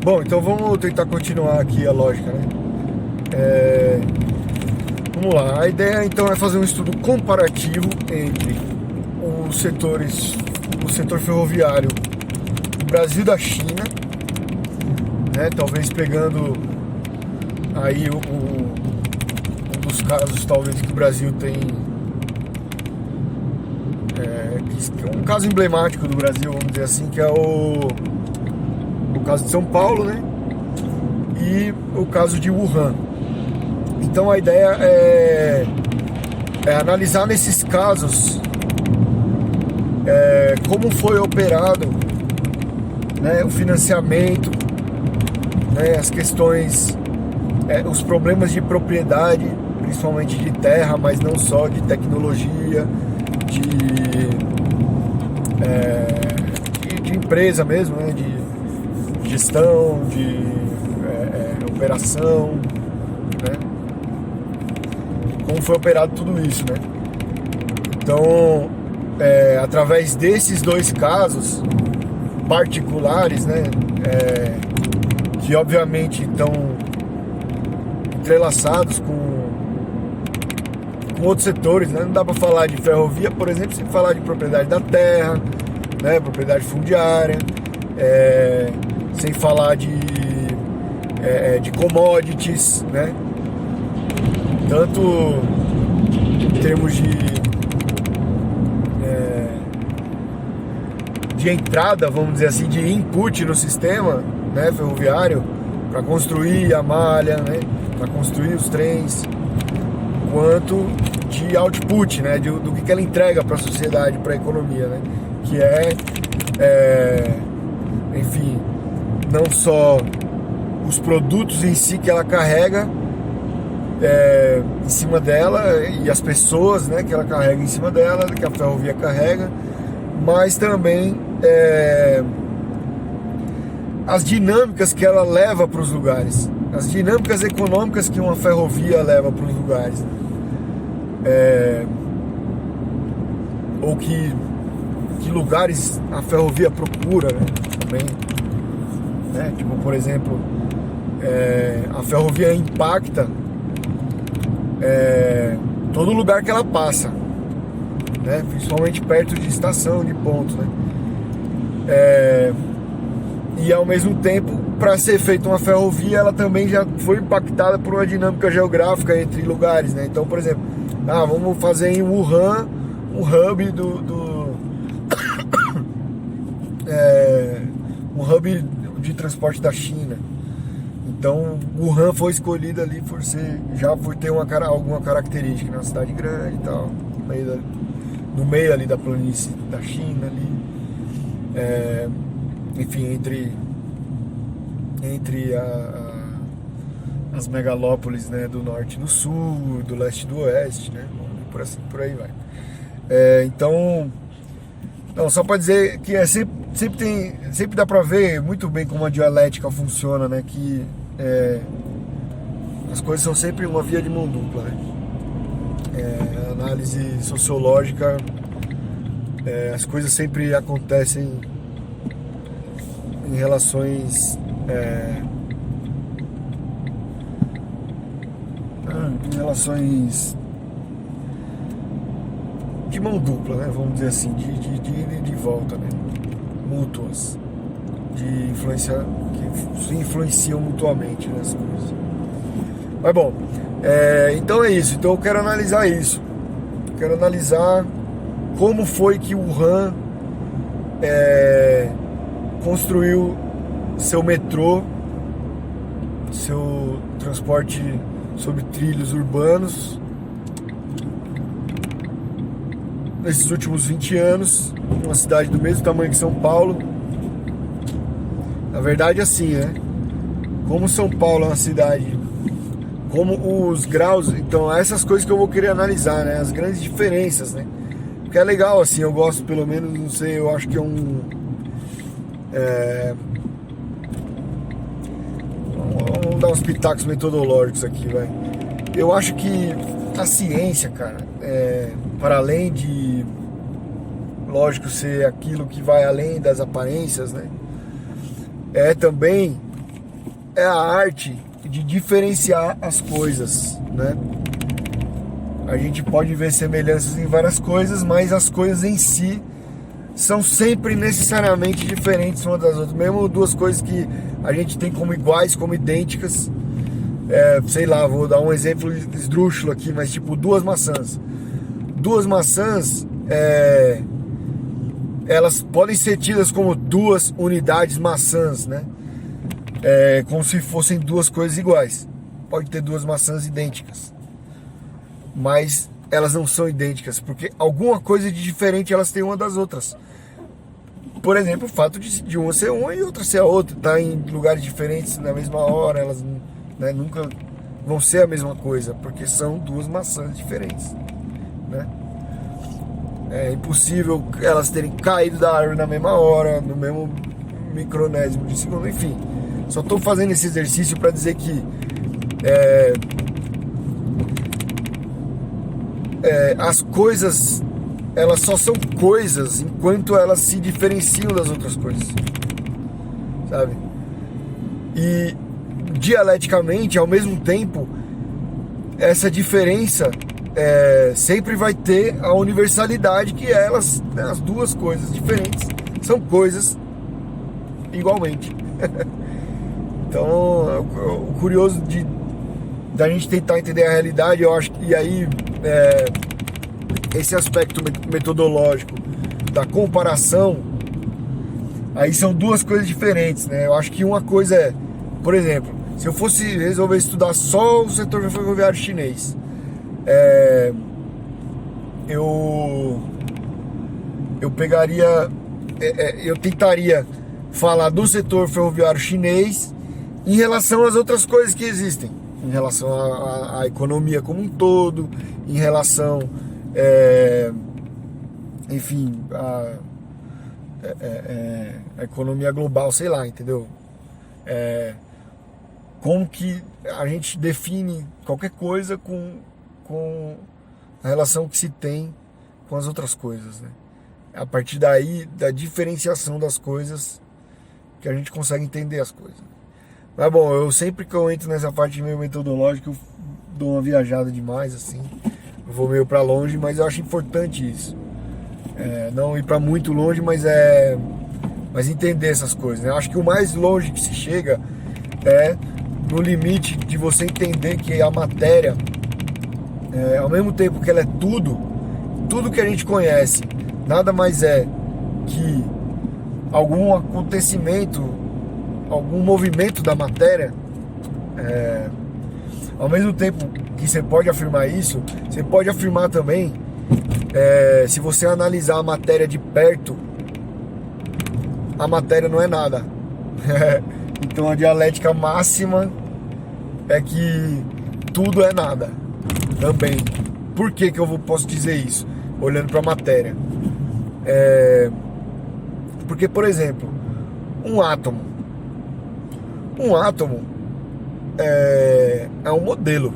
Bom, então vamos tentar continuar aqui a lógica, né? Vamos lá, a ideia então é fazer um estudo comparativo entre os setores, o setor ferroviário do Brasil e da China, né? Talvez pegando aí um dos casos talvez que o Brasil tem, que é um caso emblemático do Brasil, vamos dizer assim, que é o caso de São Paulo, né? E o caso de Wuhan. Então a ideia é analisar nesses casos como foi operado, né, o financiamento, né, as questões, os problemas de propriedade, principalmente de terra, mas não só, de tecnologia, de empresa mesmo, né, de gestão, de operação, né? Como foi operado tudo isso, né? Então, através desses dois casos particulares, né, que obviamente estão entrelaçados com outros setores, né? Não dá para falar de ferrovia, por exemplo, sem falar de propriedade da terra, né, propriedade fundiária, sem falar de commodities, né? Tanto em termos de entrada, vamos dizer assim, de input no sistema, né, ferroviário, para construir a malha, né, para construir os trens, quanto de output, né, do que ela entrega para a sociedade, para a economia, né, que enfim, não só os produtos em si que ela carrega em cima dela e as pessoas, né, que ela carrega em cima dela, que a ferrovia carrega, mas também as dinâmicas que ela leva para os lugares, as dinâmicas econômicas que uma ferrovia leva para os lugares, ou que lugares a ferrovia procura, né, também, né? Tipo, por exemplo, a ferrovia impacta todo lugar que ela passa, né? Principalmente perto de estação, de pontos, né? E ao mesmo tempo, para ser feita uma ferrovia, ela também já foi impactada por uma dinâmica geográfica entre lugares, né? Então, por exemplo, vamos fazer em Wuhan um hub um hub de transporte da China. Então, Wuhan foi escolhida ali por ter alguma característica, uma cidade grande e tal, no meio ali da planície da China ali, enfim, entre as megalópolis, né, do norte e do sul, do leste e do oeste, né, por aí vai. Então, só para dizer que sempre dá para ver muito bem como a dialética funciona, né? Que as coisas são sempre uma via de mão dupla, né? A análise sociológica, as coisas sempre acontecem em relações de mão dupla, né? Vamos dizer assim, de ida e de volta, né? Mútuas, de influência, que se influenciam mutuamente nas coisas. Mas bom, então é isso. Então eu quero analisar isso. Quero analisar como foi que o Wuhan construiu seu metrô, seu transporte sobre trilhos urbanos nesses últimos 20 anos, uma cidade do mesmo tamanho que São Paulo. Na verdade, assim, né? Como São Paulo é uma cidade, como os graus, então essas coisas que eu vou querer analisar, né? As grandes diferenças, né? Porque é legal, assim, eu gosto, pelo menos, não sei, eu acho que vamos dar uns pitacos metodológicos aqui, vai. Eu acho que a ciência, cara, para além de, lógico, ser aquilo que vai além das aparências, né? É também é a arte de diferenciar as coisas, né? A gente pode ver semelhanças em várias coisas, mas as coisas em si são sempre necessariamente diferentes umas das outras. Mesmo duas coisas que a gente tem como iguais, como idênticas. Sei lá, vou dar um exemplo esdrúxulo aqui, mas tipo duas maçãs. Duas maçãs, elas podem ser tidas como duas unidades maçãs, né? Como se fossem duas coisas iguais. Pode ter duas maçãs idênticas, mas elas não são idênticas, porque alguma coisa de diferente elas têm uma das outras. Por exemplo, o fato de uma ser uma e outra ser a outra, tá em lugares diferentes na mesma hora, elas, né, nunca vão ser a mesma coisa, porque são duas maçãs diferentes, né? É impossível elas terem caído da árvore na mesma hora, no mesmo micronésimo de segundo, enfim. Só estou fazendo esse exercício para dizer que as coisas, elas só são coisas enquanto elas se diferenciam das outras coisas, sabe? E dialeticamente, ao mesmo tempo, essa diferença sempre vai ter a universalidade que elas, né, as duas coisas diferentes são coisas igualmente. Então, o curioso da gente tentar entender a realidade, eu acho que, e aí esse aspecto metodológico da comparação, aí são duas coisas diferentes, né? Eu acho que uma coisa por exemplo, se eu fosse resolver estudar só o setor ferroviário chinês, eu pegaria, eu tentaria falar do setor ferroviário chinês em relação às outras coisas que existem, em relação à economia como um todo, em relação, enfim, a economia global, sei lá, entendeu? Como que a gente define qualquer coisa com a relação que se tem com as outras coisas, né? A partir daí, da diferenciação das coisas, que a gente consegue entender as coisas. Mas bom, eu sempre que eu entro nessa parte meio metodológica, eu dou uma viajada demais, assim. Eu vou meio pra longe, mas eu acho importante isso. Não ir pra muito longe, mas entender essas coisas, né? Eu acho que o mais longe que se chega é no limite de você entender que a matéria, ao mesmo tempo que ela é tudo que a gente conhece, nada mais é que algum acontecimento, algum movimento da matéria. Ao mesmo tempo que você pode afirmar isso, você pode afirmar também, se você analisar a matéria de perto, a matéria não é nada. Então a dialética máxima é que tudo é nada também. Por que que eu posso dizer isso? Olhando para a matéria. Porque, por exemplo, um átomo é um modelo.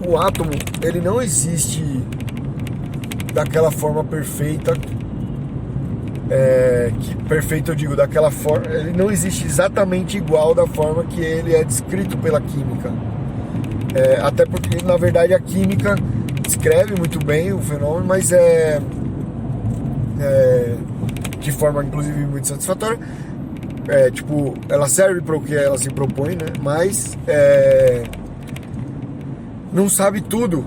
O átomo, ele não existe daquela forma perfeita. Perfeito, eu digo, daquela forma, ele não existe exatamente igual da forma que ele é descrito pela química. Até porque, na verdade, a química descreve muito bem o fenômeno, mas de forma, inclusive, muito satisfatória. Tipo, ela serve para o que ela se propõe, né? Mas não sabe tudo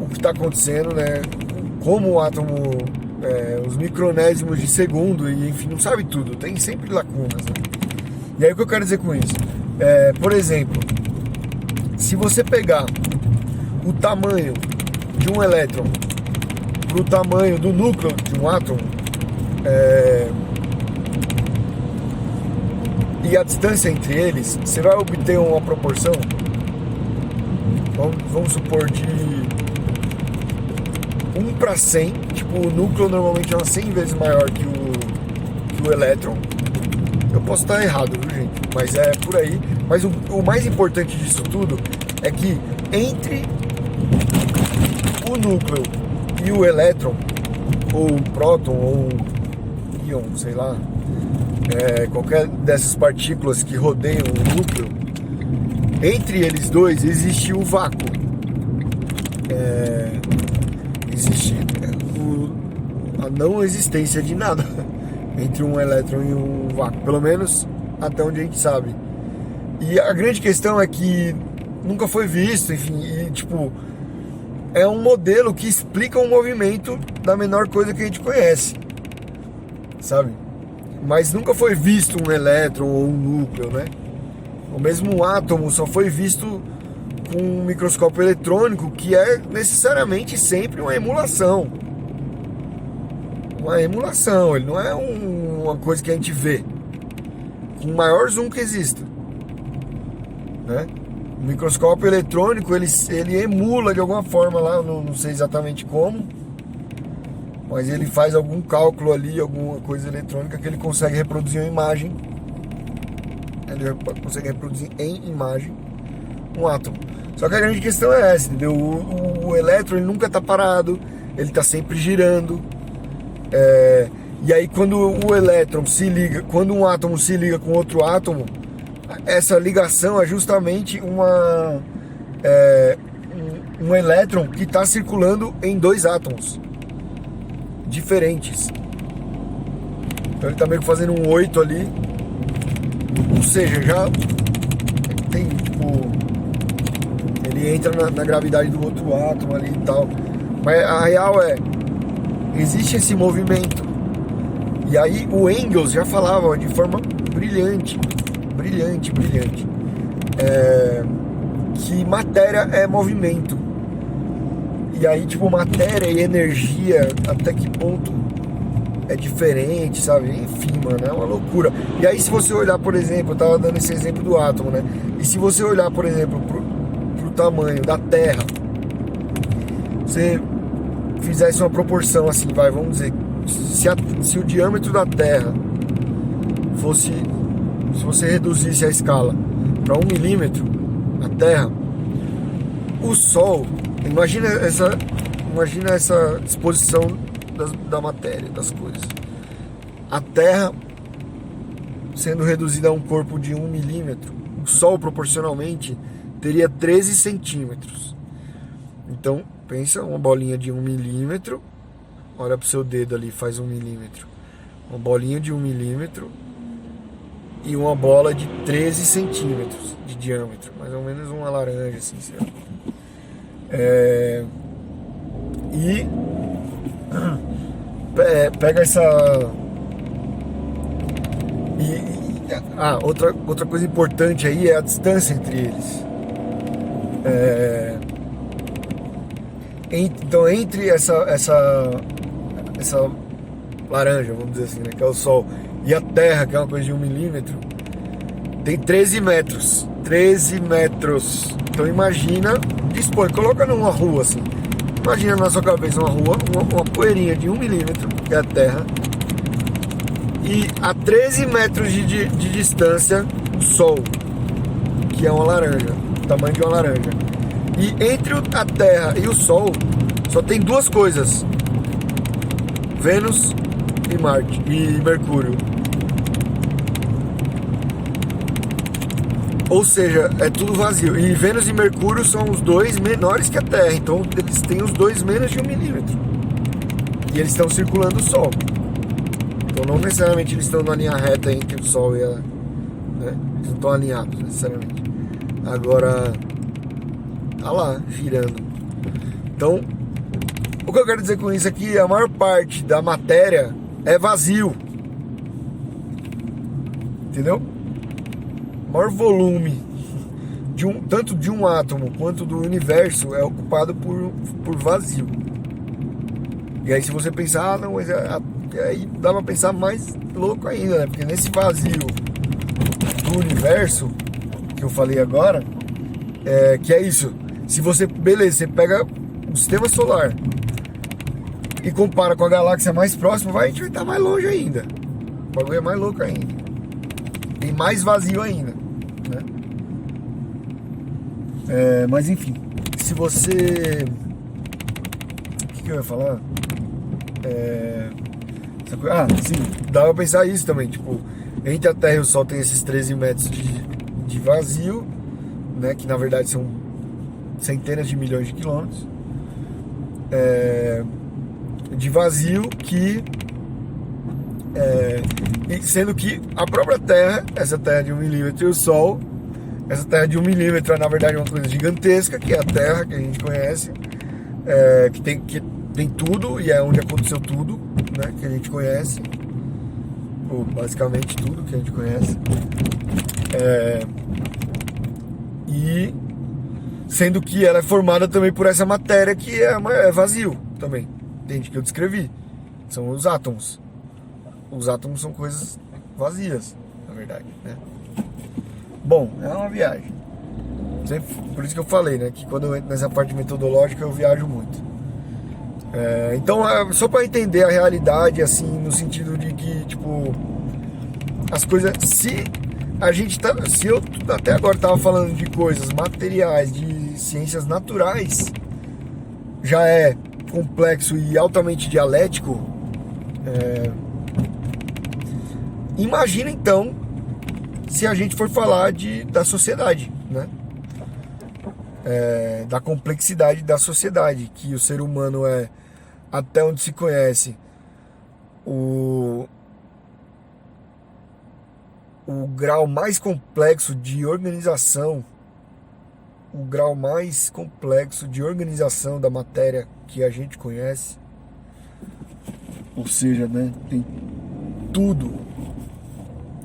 o que está acontecendo, né? Como o átomo, os micronésimos de segundo, e enfim, não sabe tudo, tem sempre lacunas, né? E aí o que eu quero dizer com isso? Por exemplo, se você pegar o tamanho de um elétron para o tamanho do núcleo de um átomo, e a distância entre eles, você vai obter uma proporção, vamos supor, de 1 para 100. Tipo, o núcleo normalmente é umas 100 vezes maior que o elétron. Eu posso estar errado, viu, gente? Mas é por aí. Mas o mais importante disso tudo é que entre o núcleo e o elétron, ou o próton, ou o íon, sei lá, qualquer dessas partículas que rodeiam o núcleo, entre eles dois existe o vácuo. Existe a não existência de nada entre um elétron e um vácuo, pelo menos até onde a gente sabe. E a grande questão é que nunca foi visto, enfim, e tipo, é um modelo que explica um movimento da menor coisa que a gente conhece, sabe? Mas nunca foi visto um elétron ou um núcleo, né? O mesmo átomo só foi visto com um microscópio eletrônico, que é necessariamente sempre uma emulação. Uma emulação, ele não é uma coisa que a gente vê com o maior zoom que exista, né? O microscópio eletrônico ele emula de alguma forma lá, não sei exatamente como, mas ele faz algum cálculo ali, alguma coisa eletrônica que ele consegue reproduzir uma imagem. Ele consegue reproduzir em imagem um átomo. Só que a grande questão é essa, entendeu? O elétron ele nunca está parado, ele está sempre girando. E aí quando o elétron se liga, quando um átomo se liga com outro átomo, essa ligação é justamente um elétron que está circulando em dois átomos diferentes. Então ele está meio que fazendo um 8 ali. Ou seja, já tem, tipo, ele entra na gravidade do outro átomo ali e tal. Mas a real existe esse movimento. E aí o Engels já falava de forma brilhante, que matéria é movimento. E aí, tipo, matéria e energia, até que ponto é diferente, sabe? Enfim, mano, é uma loucura. E aí, se você olhar, por exemplo, eu tava dando esse exemplo do átomo, né? E se você olhar, por exemplo, pro tamanho da Terra, você fizesse uma proporção assim, vamos dizer, se o diâmetro da Terra fosse, se você reduzisse a escala para 1 milímetro, a Terra, o Sol, imagina essa disposição da matéria, das coisas. A Terra sendo reduzida a um corpo de 1 milímetro, o Sol proporcionalmente teria 13 centímetros. Então, pensa, uma bolinha de 1 milímetro, olha pro seu dedo ali, faz 1 milímetro. Uma bolinha de 1 milímetro e uma bola de 13 centímetros de diâmetro, mais ou menos uma laranja, assim, sei lá. E pega essa... outra coisa importante aí é a distância entre eles. Então, entre essa laranja, vamos dizer assim, né, que é o Sol, e a Terra, que é uma coisa de 1 milímetro, tem 13 metros. 13 metros. Então imagina, dispõe, coloca numa rua assim. Imagina na sua cabeça uma rua, uma poeirinha de 1 milímetro, que é a Terra, e a 13 metros de distância, o Sol, que é uma laranja, o tamanho de uma laranja. E entre a Terra e o Sol, só tem duas coisas: Vênus e Marte e Mercúrio. Ou seja, é tudo vazio. E Vênus e Mercúrio são os dois menores que a Terra. Então eles têm os dois menos de 1 milímetro. E eles estão circulando o Sol. Então não necessariamente eles estão na linha reta entre o Sol e a... né? Eles não estão alinhados necessariamente. Agora, tá lá, girando. Então, o que eu quero dizer com isso aqui é a maior parte da matéria é vazio. Entendeu? O maior volume tanto de um átomo quanto do universo é ocupado por vazio. E aí se você pensar, não, mas aí dá pra pensar mais louco ainda, né? Porque nesse vazio do universo que eu falei agora, que é isso. Se você, beleza, você pega o sistema solar e compara com a galáxia mais próxima, a gente vai estar mais longe ainda. O bagulho é mais louco ainda. Tem mais vazio ainda, né? Mas enfim, se você... O que eu ia falar? Sim, dá pra pensar isso também, tipo, Entre a Terra e o Sol tem esses 13 metros de vazio, né, que na verdade são centenas de milhões de quilômetros de vazio, sendo que a própria Terra, essa Terra de 1 milímetro, e o Sol, essa Terra de 1 milímetro é na verdade uma coisa gigantesca, que é a Terra que a gente conhece, que tem tudo, e é onde aconteceu tudo, né, que a gente conhece, ou basicamente tudo que a gente conhece, e sendo que ela é formada também por essa matéria que é vazio também, entende? Que eu descrevi, são os átomos. Os átomos são coisas vazias, na verdade, né? Bom, é uma viagem. Por isso que eu falei, né? Que quando eu entro nessa parte metodológica eu viajo muito. Então, só para entender a realidade, assim, no sentido de que, tipo, as coisas... Se eu até agora estava falando de coisas materiais, de ciências naturais, já é complexo e altamente dialético, imagina então se a gente for falar da sociedade, né? Da complexidade da sociedade, que o ser humano é, até onde se conhece, o grau mais complexo de organização, o grau mais complexo de organização da matéria que a gente conhece. Ou seja, né, tem tudo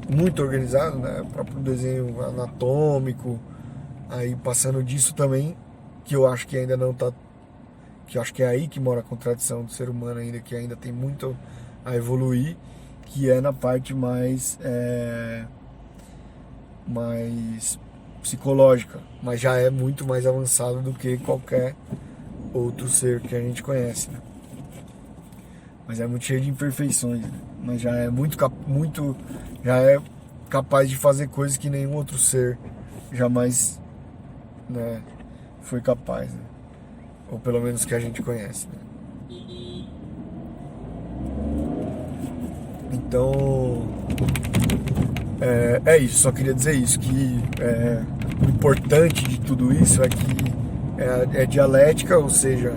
muito organizado, né? O próprio desenho anatômico, aí passando disso também, que eu acho que ainda não tá, que eu acho que é aí que mora a contradição do ser humano ainda, que ainda tem muito a evoluir, que é na parte mais psicológica, mas já é muito mais avançado do que qualquer outro ser que a gente conhece, né? Mas é muito cheio de imperfeições, né? Mas já é já é capaz de fazer coisas que nenhum outro ser jamais, né, foi capaz, né? Ou pelo menos que a gente conhece, né? Então é isso, só queria dizer isso, que o importante de tudo isso é que é dialética, ou seja,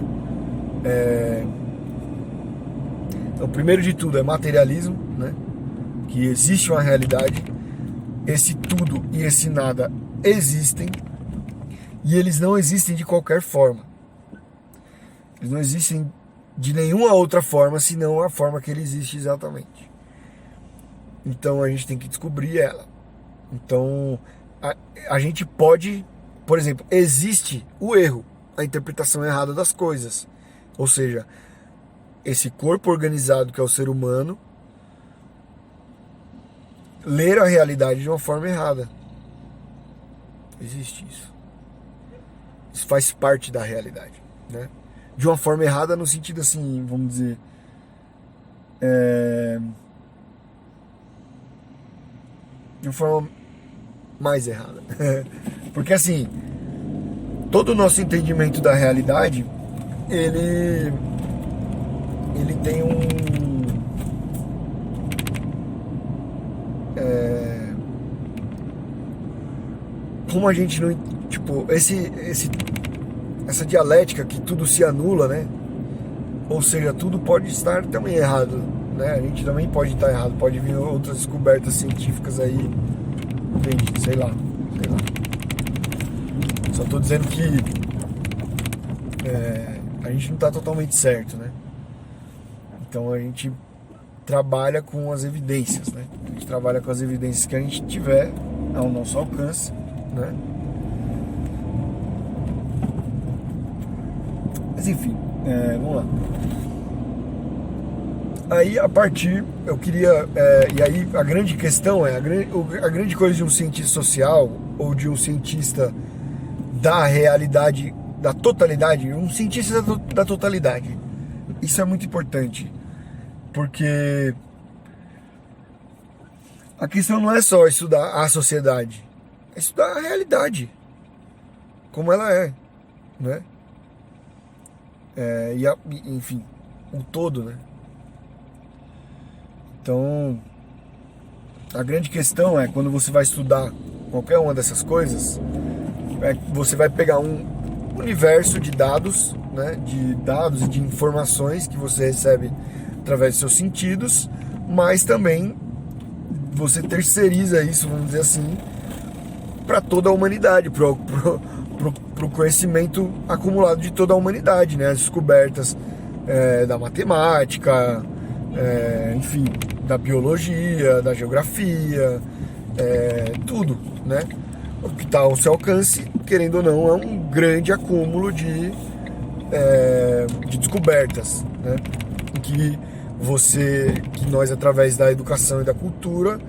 então, primeiro de tudo é materialismo, né? Que existe uma realidade, esse tudo e esse nada existem, e eles não existem de qualquer forma. Eles não existem de nenhuma outra forma senão a forma que ele existe exatamente. Então a gente tem que descobrir ela. Então a gente pode, por exemplo, existe o erro, a interpretação errada das coisas. Ou seja, esse corpo organizado que é o ser humano ler a realidade de uma forma errada. Existe isso. Isso faz parte da realidade, né? De uma forma errada no sentido assim, vamos dizer, de uma forma mais errada. Porque assim, todo o nosso entendimento da realidade, ele tem como a gente não, tipo, essa dialética que tudo se anula, né? Ou seja, tudo pode estar também errado, né? A gente também pode estar errado, pode vir outras descobertas científicas aí, gente, sei lá. Só tô dizendo que a gente não tá totalmente certo, né? Então a gente trabalha com as evidências, né? A gente trabalha com as evidências que a gente tiver ao nosso alcance, né? Mas enfim, vamos lá. Aí a partir, eu queria, e aí a grande questão a grande coisa de um cientista social ou de um cientista da realidade, da totalidade, um cientista da totalidade. Isso é muito importante, porque a questão não é só estudar a sociedade, é estudar a realidade, como ela é, né? Enfim, o todo, né? Então, A grande questão é, quando você vai estudar qualquer uma dessas coisas, você vai pegar um universo de dados, né, de dados e de informações que você recebe através dos seus sentidos, mas também você terceiriza isso, vamos dizer assim, para toda a humanidade, para o conhecimento acumulado de toda a humanidade, né, as descobertas da matemática, enfim, da biologia, da geografia, tudo, né? O que está ao seu alcance, querendo ou não, é um grande acúmulo de descobertas, né? Em que nós, através da educação e da cultura,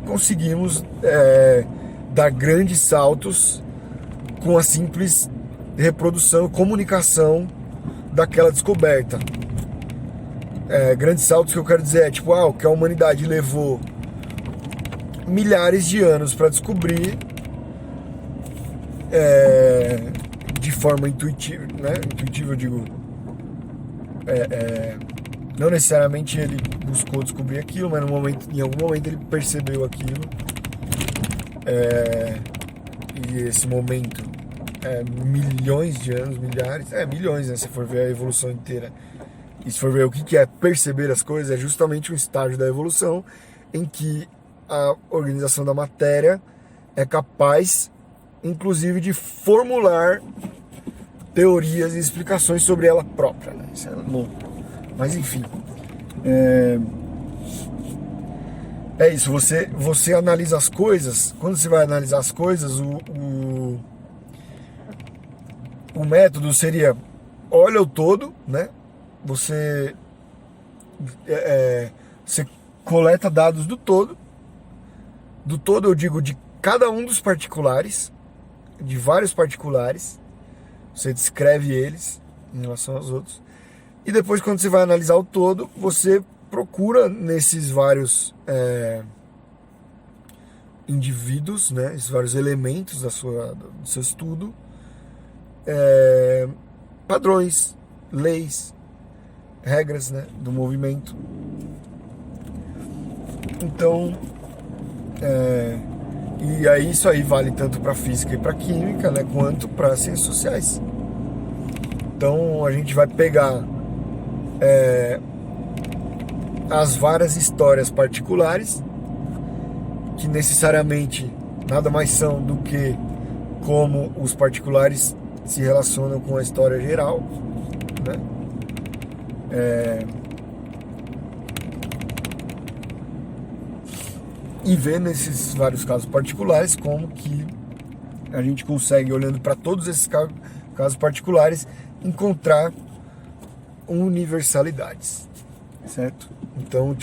conseguimos dar grandes saltos com a simples reprodução, comunicação daquela descoberta. Grandes saltos que eu quero dizer tipo, o que a humanidade levou milhares de anos para descobrir, de forma intuitiva, né? Intuitiva, eu digo, não necessariamente ele buscou descobrir aquilo, mas em algum momento ele percebeu aquilo, e esse momento milhões de anos, milhões, né? Se for ver a evolução inteira. E se for ver o que é perceber as coisas, é justamente um estágio da evolução em que a organização da matéria é capaz, inclusive, de formular teorias e explicações sobre ela própria, né? Isso é louco. Mas enfim, é isso. Você analisa as coisas. Quando você vai analisar as coisas, o método seria: olha o todo, né? Você coleta dados do todo. Do todo, eu digo, de cada um dos particulares, de vários particulares. Você descreve eles em relação aos outros. E depois, quando você vai analisar o todo, você procura nesses vários indivíduos, né, esses vários elementos do seu estudo, padrões, leis, regras, né, do movimento. Então, e aí isso aí vale tanto para física e para química, né, quanto para ciências sociais. Então a gente vai pegar as várias histórias particulares, que necessariamente nada mais são do que como os particulares se relacionam com a história geral, né? E ver nesses vários casos particulares como que a gente consegue, olhando para todos esses casos particulares, encontrar universalidades, certo? Então,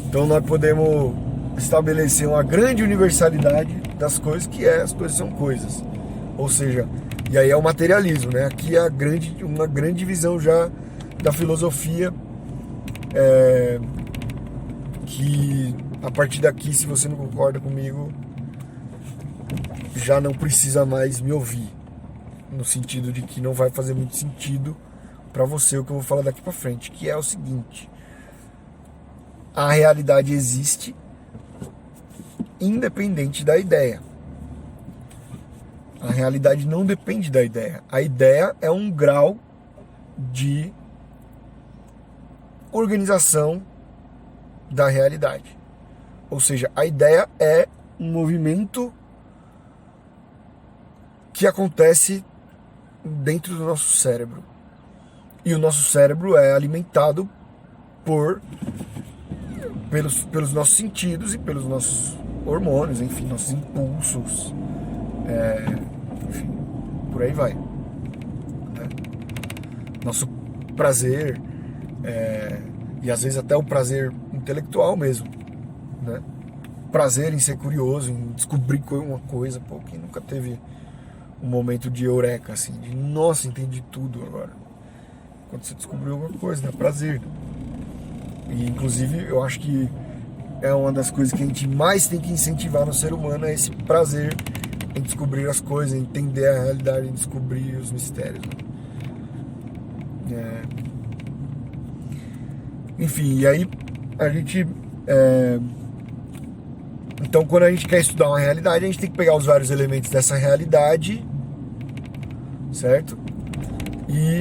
então nós podemos estabelecer uma grande universalidade das coisas, que as coisas são coisas. Ou seja, e aí é o materialismo, né? Aqui é uma grande visão já da filosofia, que a partir daqui, se você não concorda comigo, já não precisa mais me ouvir, no sentido de que não vai fazer muito sentido para você o que eu vou falar daqui para frente, que é o seguinte: a realidade existe independente da ideia. A realidade não depende da ideia. A ideia é um grau de organização da realidade. Ou seja, a ideia é um movimento que acontece dentro do nosso cérebro. E o nosso cérebro é alimentado pelos nossos sentidos e pelos nossos hormônios, enfim, nossos impulsos, enfim, por aí vai, né? Nosso prazer, e às vezes até o prazer intelectual mesmo, né? Prazer em ser curioso, em descobrir uma coisa, pô, quem nunca teve um momento de eureka, assim, de nossa, entendi tudo agora. Quando você descobriu alguma coisa, né? Prazer. E inclusive eu acho que é uma das coisas que a gente mais tem que incentivar no ser humano, é esse prazer em descobrir as coisas, em entender a realidade, em descobrir os mistérios, né? Enfim, e aí a gente Então, quando a gente quer estudar uma realidade, a gente tem que pegar os vários elementos dessa realidade, certo? E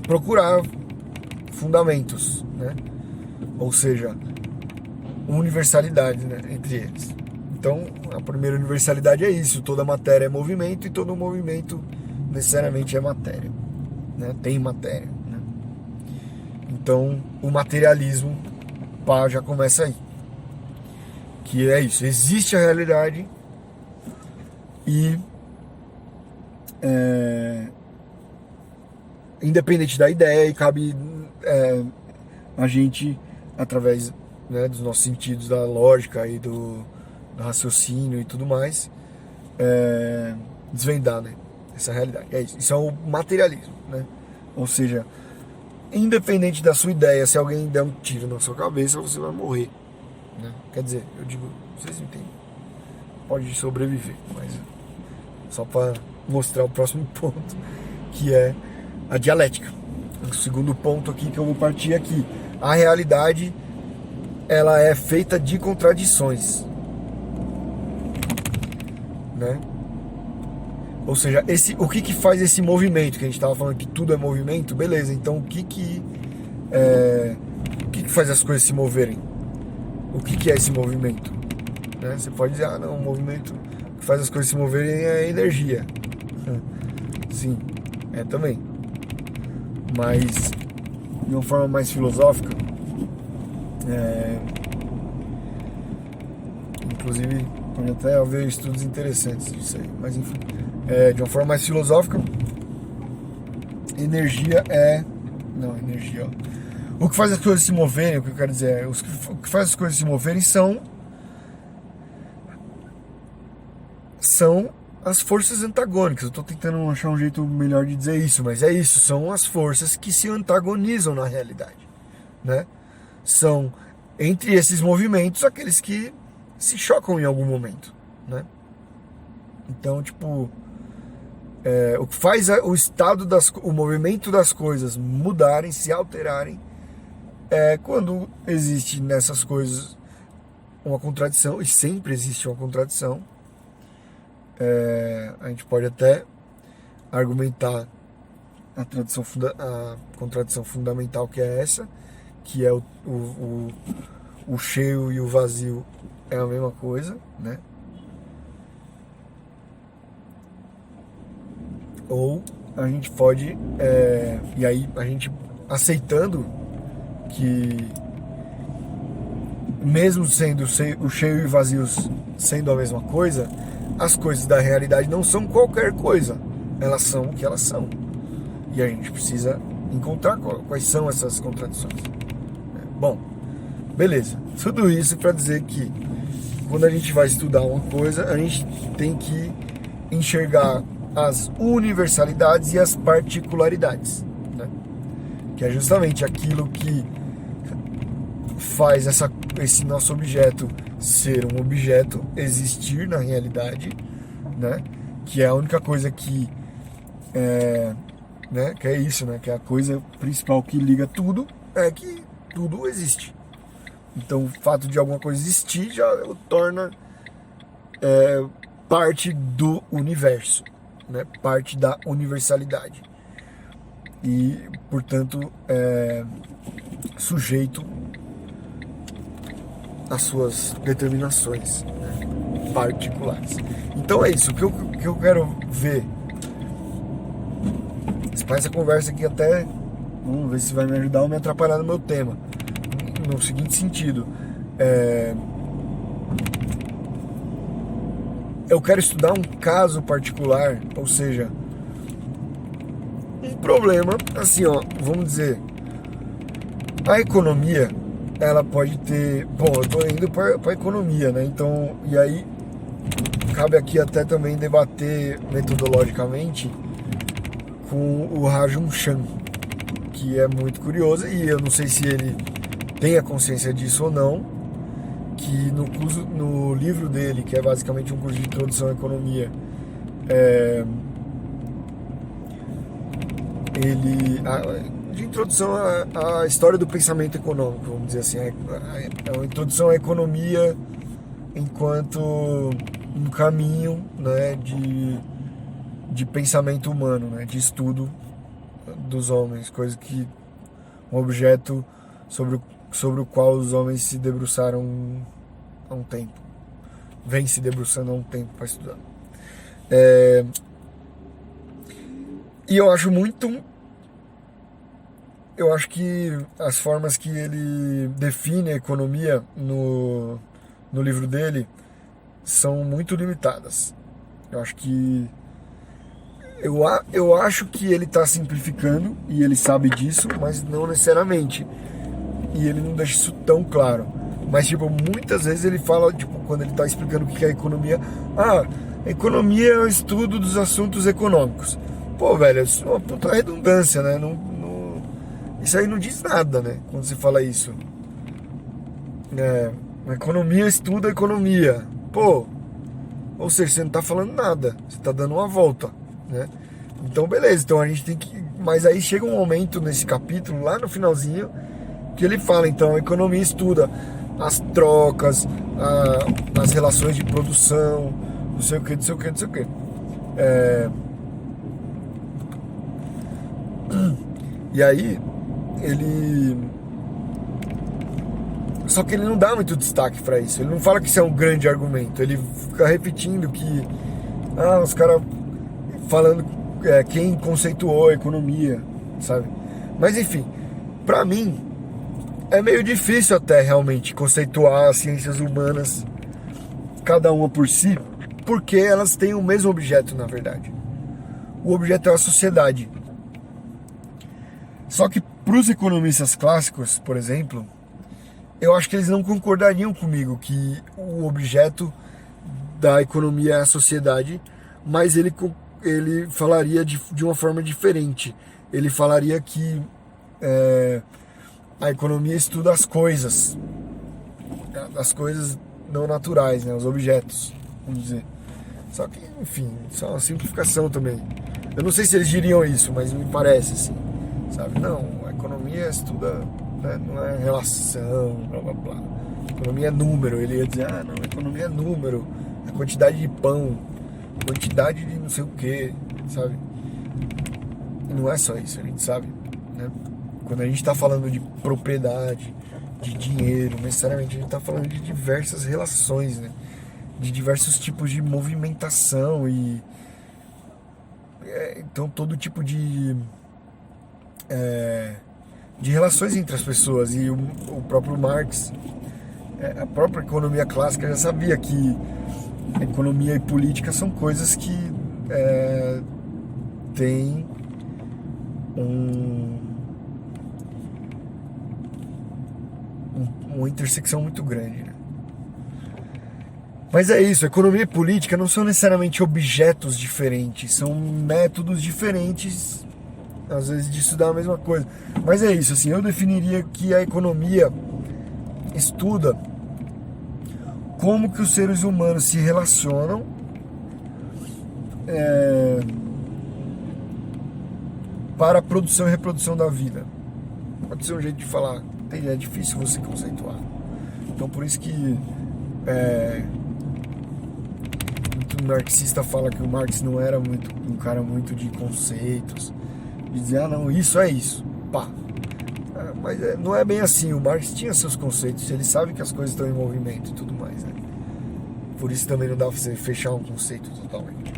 procurar fundamentos, né? Ou seja, universalidade, né, entre eles. Então, a primeira universalidade é isso: toda matéria é movimento e todo movimento necessariamente é matéria, né? Tem matéria, né? Então, o materialismo já começa aí, que é isso: existe a realidade e independente da ideia, e cabe a gente, através, né, dos nossos sentidos, da lógica e do raciocínio e tudo mais, desvendar, né, essa realidade. É isso. Isso é o materialismo, né? Ou seja, independente da sua ideia, se alguém der um tiro na sua cabeça, você vai morrer, né? Quer dizer, eu digo, vocês entendem, pode sobreviver, mas só para mostrar o próximo ponto, que é a dialética. O segundo ponto aqui que eu vou partir aqui: a realidade, ela é feita de contradições, né? Ou seja, o que faz esse movimento, que a gente estava falando que tudo é movimento, beleza? Então o que faz as coisas se moverem? O que é esse movimento? Né? Você pode dizer, não, o movimento que faz as coisas se moverem é energia. Sim, também. Mas de uma forma mais filosófica, inclusive pode até haver estudos interessantes disso aí, mas enfim, de uma forma mais filosófica, energia o que faz as coisas se moverem, o que eu quero dizer o que faz as coisas se moverem são as forças antagônicas. Eu estou tentando achar um jeito melhor de dizer isso, mas é isso: são as forças que se antagonizam na realidade, né? São, entre esses movimentos, aqueles que se chocam em algum momento, né? Então, tipo, o que faz o movimento das coisas mudarem, se alterarem, é quando existe nessas coisas uma contradição, e sempre existe uma contradição. A gente pode até argumentar a contradição fundamental, que é essa, que é o cheio e o vazio é a mesma coisa, né? Ou a gente pode, e aí a gente aceitando que, mesmo sendo o cheio e o vazio sendo a mesma coisa, as coisas da realidade não são qualquer coisa, elas são o que elas são. E a gente precisa encontrar quais são essas contradições. Bom, beleza. Tudo isso para dizer que quando a gente vai estudar uma coisa, a gente tem que enxergar as universalidades e as particularidades, né? Que é justamente aquilo que faz esse nosso objeto ser um objeto, existir na realidade, né? Que é a única coisa que né? Que é isso, né? Que é a coisa principal que liga tudo, é que tudo existe. Então, o fato de alguma coisa existir já o torna parte do universo, né? Parte da universalidade. E, portanto, sujeito às suas determinações, né, particulares. Então é isso. O que eu quero ver. Essa conversa aqui até, vamos ver se vai me ajudar ou me atrapalhar no meu tema. No seguinte sentido, eu quero estudar um caso particular, ou seja, um problema, assim, ó, vamos dizer, a economia, ela pode ter, bom, eu tô indo para economia, né? Então, e aí cabe aqui até também debater metodologicamente com o Rajum Chan, que é muito curioso, e eu não sei se ele tem a consciência disso ou não, que no livro dele, que é basicamente um curso de introdução à economia, ele de introdução à história do pensamento econômico, vamos dizer assim. É uma introdução à economia enquanto um caminho, né, de pensamento humano, né, de estudo dos homens, coisa que um objeto sobre o qual os homens se debruçaram há um tempo, vem se debruçando há um tempo para estudar. E eu acho que as formas que ele define a economia no livro dele são muito limitadas. Eu acho que ele está simplificando e ele sabe disso, mas não necessariamente. E ele não deixa isso tão claro. Mas, tipo, muitas vezes ele fala, tipo, quando ele está explicando o que é economia, a economia é o estudo dos assuntos econômicos. Pô, velho, isso é uma puta redundância, né? Isso aí não diz nada, né? Quando você fala isso. A economia estuda a economia. Pô, ou seja, você não tá falando nada. Você tá dando uma volta, né? Então, beleza. Então a gente tem que... Mas aí chega um momento nesse capítulo, lá no finalzinho, que ele fala, então, a economia estuda as trocas, as relações de produção, não sei o que, não sei o que, não sei o que. E aí, só que ele não dá muito destaque pra isso. Ele não fala que isso é um grande argumento. Ele fica repetindo que... os caras falando quem conceituou a economia, sabe? Mas enfim, pra mim, é meio difícil até realmente conceituar as ciências humanas, cada uma por si, porque elas têm o mesmo objeto, na verdade. O objeto é a sociedade. Só que para os economistas clássicos, por exemplo, eu acho que eles não concordariam comigo que o objeto da economia é a sociedade, mas ele falaria de uma forma diferente. Ele falaria que a economia estuda as coisas não naturais, né, os objetos, vamos dizer. Só que, enfim, só uma simplificação também. Eu não sei se eles diriam isso, mas me parece assim, sabe? Não, a economia estuda, né, não é relação, blá blá blá. A economia é número. Ele ia dizer, não, a economia é número, a quantidade de pão, quantidade de não sei o que, sabe? E não é só isso, a gente sabe, né? Quando a gente está falando de propriedade, de dinheiro, necessariamente a gente está falando de diversas relações, né? De diversos tipos de movimentação e então todo tipo de relações entre as pessoas. E o próprio Marx, a própria economia clássica já sabia que economia e política são coisas que têm uma intersecção muito grande, né? Mas é isso, economia e política não são necessariamente objetos diferentes, são métodos diferentes, às vezes, de estudar a mesma coisa. Mas é isso, assim, eu definiria que a economia estuda como que os seres humanos se relacionam para a produção e reprodução da vida. Pode ser um jeito de falar, é difícil você conceituar. Então por isso que muito marxista fala que o Marx não era um cara muito de conceitos, de dizer, não, isso é isso, pá. Mas não é bem assim. O Marx tinha seus conceitos, ele sabe que as coisas estão em movimento e tudo mais, né? Por isso também não dá pra você fechar um conceito totalmente.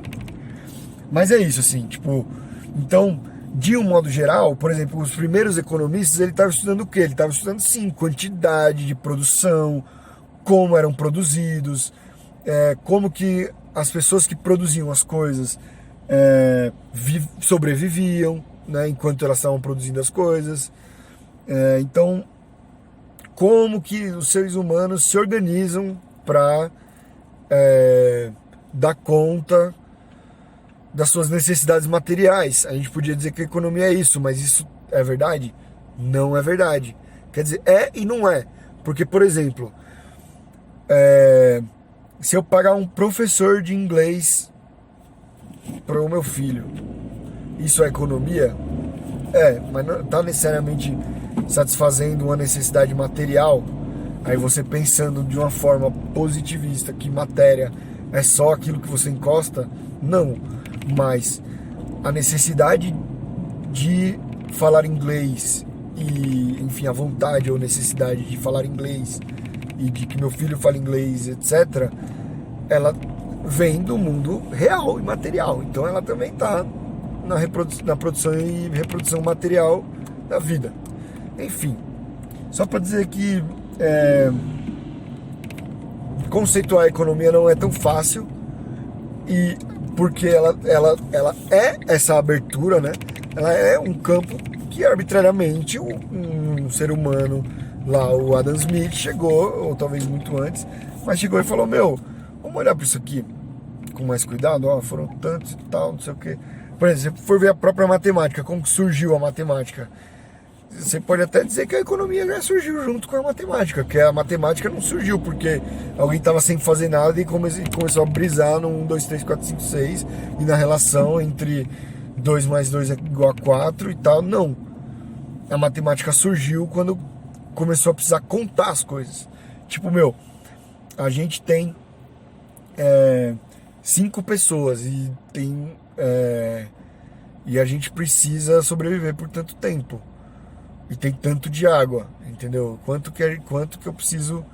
Mas é isso, assim, tipo, então, de um modo geral, por exemplo, os primeiros economistas, ele estava estudando o quê? Ele estava estudando, sim, quantidade de produção, como eram produzidos, como que as pessoas que produziam as coisas sobreviviam, né, enquanto elas estavam produzindo as coisas. Então, como que os seres humanos se organizam para dar conta das suas necessidades materiais. A gente podia dizer que a economia é isso, mas isso é verdade? Não é verdade. Quer dizer, é e não é. Porque, por exemplo, se eu pagar um professor de inglês para o meu filho, isso é economia? mas não tá necessariamente satisfazendo uma necessidade material. Aí você pensando de uma forma positivista que matéria é só aquilo que você encosta, não. Mas a necessidade de falar inglês e, enfim, a vontade ou necessidade de falar inglês e de que meu filho fale inglês, etc., ela vem do mundo real e material. Então ela também está na produção e reprodução material da vida. Enfim, só para dizer que conceituar a economia não é tão fácil, e porque ela é essa abertura, né? Ela é um campo que arbitrariamente um ser humano lá, o Adam Smith, chegou, ou talvez muito antes, mas chegou e falou: meu, vamos olhar para isso aqui com mais cuidado, foram tantos e tal, não sei o que. Por exemplo, se for ver a própria matemática, como que surgiu a matemática, você pode até dizer que a economia já surgiu junto com a matemática, que a matemática não surgiu porque alguém estava sem fazer nada e começou a brisar no 1, 2, 3, 4, 5, 6 e na relação entre 2 mais 2 é igual a 4 e tal. Não. A matemática surgiu quando começou a precisar contar as coisas. Tipo, a gente tem 5 pessoas e a gente precisa sobreviver por tanto tempo. E tem tanto de água, entendeu? Quanto que eu preciso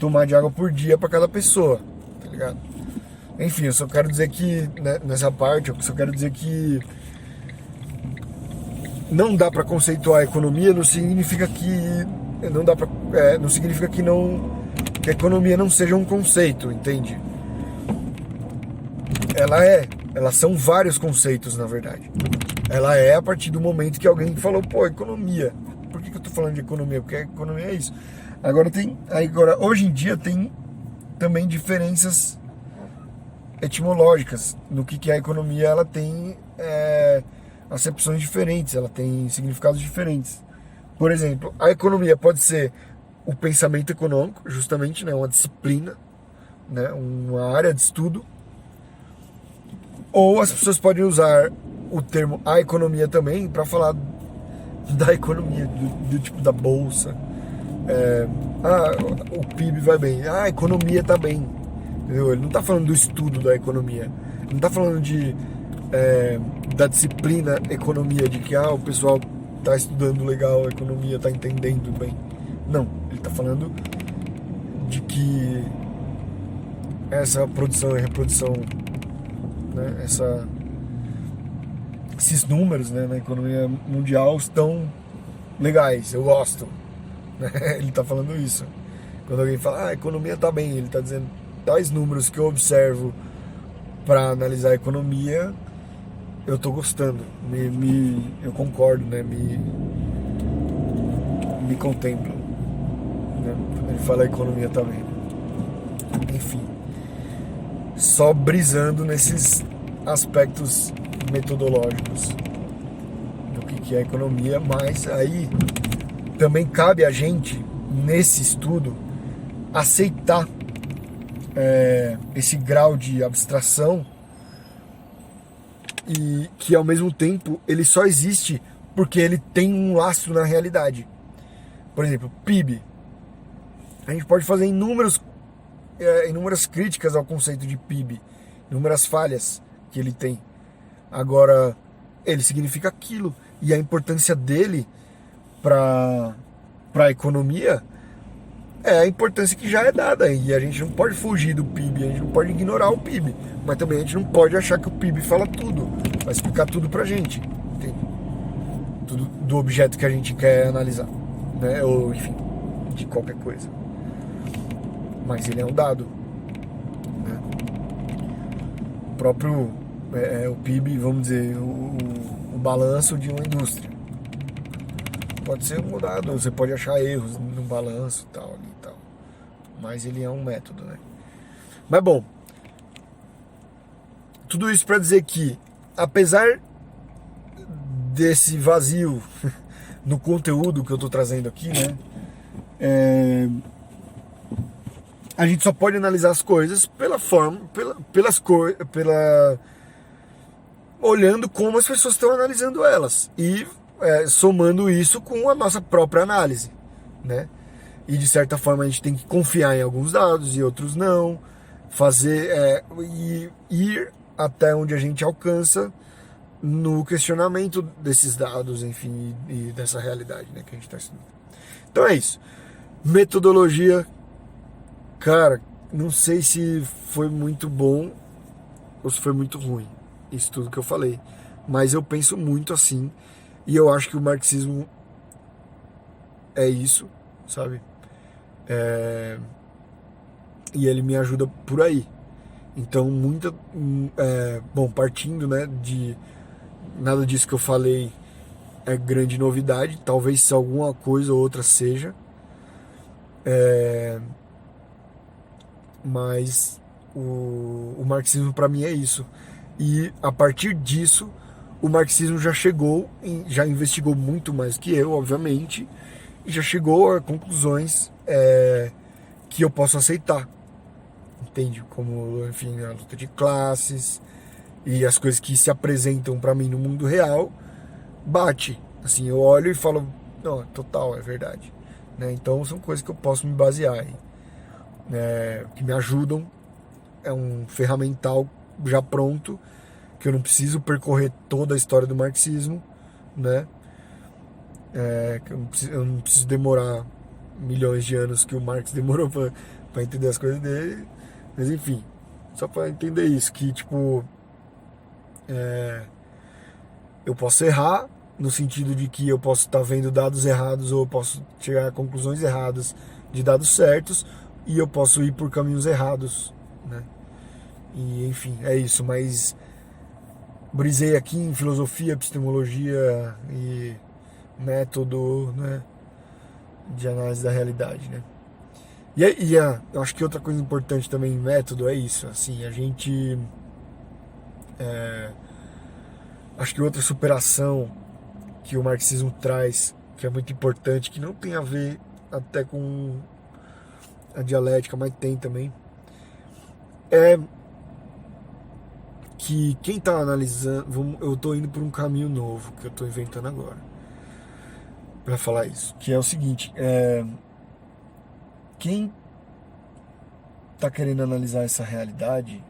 tomar de água por dia para cada pessoa, tá ligado? Enfim, eu só quero dizer que, né, nessa parte, eu só quero dizer que não dá para conceituar a economia, não significa que que a economia não seja um conceito, entende? Elas são vários conceitos, na verdade. Ela é a partir do momento que alguém falou: pô, economia. Por que eu tô falando de economia? Porque a economia é isso. Agora hoje em dia tem também diferenças etimológicas no que a economia. Ela tem acepções diferentes, ela tem significados diferentes. Por exemplo, a economia pode ser o pensamento econômico, justamente, né, uma disciplina, né, uma área de estudo. Ou as pessoas podem usar o termo a economia também para falar da economia, do tipo da bolsa. O PIB vai bem, a economia tá bem, entendeu? Ele não tá falando do estudo da economia, ele não tá falando da disciplina economia, de que o pessoal tá estudando legal a economia, tá entendendo bem. Não, ele tá falando de que essa produção e reprodução, né, esses números, né, na economia mundial estão legais, eu gosto. Ele está falando isso. Quando alguém fala: a economia está bem, ele está dizendo tais números que eu observo para analisar a economia, eu estou gostando, eu concordo, né, me contemplo, né? Quando ele fala a economia está bem. Enfim, só brisando nesses aspectos metodológicos do que é a economia, mas aí também cabe a gente, nesse estudo, aceitar esse grau de abstração, e que ao mesmo tempo ele só existe porque ele tem um lastro na realidade. Por exemplo, PIB. A gente pode fazer inúmeras críticas ao conceito de PIB, inúmeras falhas que ele tem. Agora, ele significa aquilo, e a importância dele para a economia é a importância que já é dada, e a gente não pode fugir do PIB, a gente não pode ignorar o PIB, mas também a gente não pode achar que o PIB fala tudo, vai explicar tudo pra gente, entende? Tudo do objeto que a gente quer analisar, né? Ou enfim, de qualquer coisa. Mas ele é um dado, né? O próprio o PIB, vamos dizer, o balanço de uma indústria pode ser mudado, você pode achar erros no balanço e tal, mas ele é um método, né? Mas bom, tudo isso para dizer que, apesar desse vazio no conteúdo que eu tô trazendo aqui, né, a gente só pode analisar as coisas olhando como as pessoas estão analisando elas. E somando isso com a nossa própria análise, né? E de certa forma a gente tem que confiar em alguns dados e outros não, fazer e ir até onde a gente alcança no questionamento desses dados, enfim, e dessa realidade, né, que a gente está estudando. Então é isso. Metodologia, cara, não sei se foi muito bom ou se foi muito ruim, isso tudo que eu falei, mas eu penso muito assim, e eu acho que o marxismo é isso, sabe? E ele me ajuda por aí. Então, bom, partindo, né, de nada disso que eu falei é grande novidade, talvez alguma coisa ou outra seja, mas o marxismo para mim é isso. E a partir disso, o marxismo já chegou, já investigou muito mais que eu, obviamente, e já chegou a conclusões que eu posso aceitar, entende? Como, enfim, a luta de classes e as coisas que se apresentam para mim no mundo real, bate. Assim, eu olho e falo, não, total, é verdade. Né? Então são coisas que eu posso me basear em, que me ajudam. É um ferramental já pronto, que eu não preciso percorrer toda a história do marxismo, né? Que eu não preciso demorar milhões de anos que o Marx demorou para entender as coisas dele. Mas enfim, só para entender isso, que tipo, eu posso errar, no sentido de que eu posso estar vendo dados errados ou eu posso chegar a conclusões erradas de dados certos, e eu posso ir por caminhos errados, né? E enfim, é isso, mas brisei aqui em filosofia, epistemologia e método, né, de análise da realidade, né? Eu acho que outra coisa importante também em método é isso, assim, a gente acho que outra superação que o marxismo traz, que é muito importante, que não tem a ver até com a dialética, mas tem também, é que quem está analisando, eu estou indo por um caminho novo que eu estou inventando agora para falar isso, que é o seguinte, quem está querendo analisar essa realidade,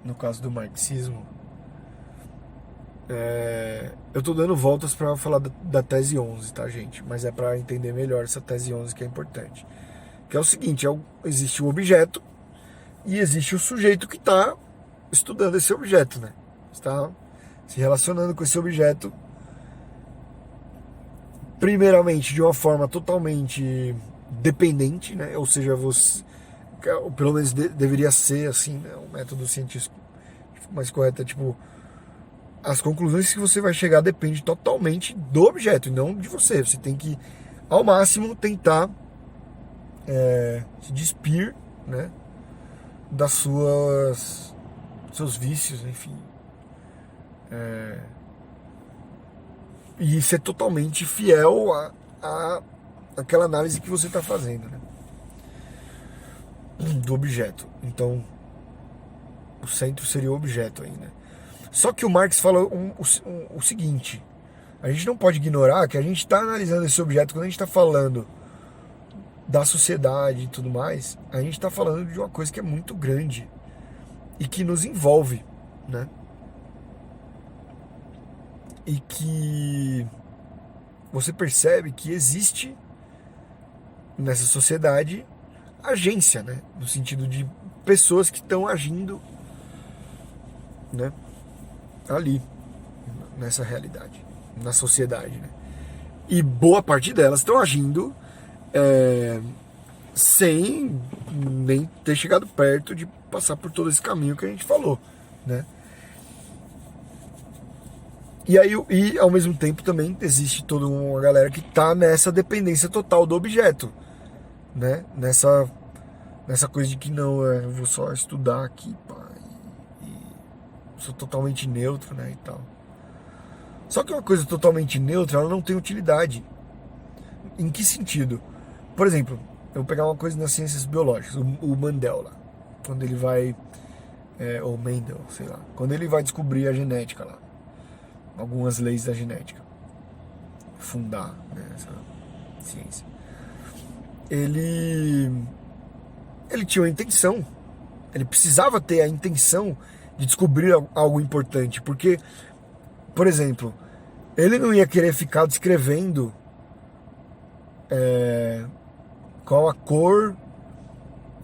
no caso do marxismo, eu tô dando voltas para falar da tese 11, tá, gente? Mas é para entender melhor essa tese 11 que é importante. Que é o seguinte, existe o objeto e existe o sujeito que está estudando esse objeto, né? Está se relacionando com esse objeto, primeiramente de uma forma totalmente dependente, né? Ou seja, você, pelo menos deveria ser assim, né? O método científico mais correto é tipo, as conclusões que você vai chegar depende totalmente do objeto e não de você. Você tem que, ao máximo, tentar se despir, né, das seus vícios, enfim, e ser totalmente fiel a aquela análise que você está fazendo, né, do objeto. Então, o centro seria o objeto aí, né? Só que o Marx fala o seguinte, a gente não pode ignorar que a gente está analisando esse objeto, quando a gente está falando da sociedade e tudo mais, a gente está falando de uma coisa que é muito grande e que nos envolve, né? E que você percebe que existe nessa sociedade agência, né? No sentido de pessoas que estão agindo, né, ali, nessa realidade, na sociedade, né? E boa parte delas estão agindo sem nem ter chegado perto de passar por todo esse caminho que a gente falou, né? E ao mesmo tempo também existe toda uma galera que está nessa dependência total do objeto, né? Nessa coisa de que não, eu vou só estudar aqui, pá, e sou totalmente neutro, né, e tal. Só que uma coisa totalmente neutra, ela não tem utilidade. Em que sentido? Por exemplo, eu vou pegar uma coisa nas ciências biológicas, o Mendel lá, quando ele vai, ou Mendel, sei lá, quando ele vai descobrir a genética lá. algumas leis da genética, fundar, né, essa ciência. Ele tinha uma intenção, ele precisava ter a intenção de descobrir algo importante, porque, por exemplo, ele não ia querer ficar descrevendo qual a cor,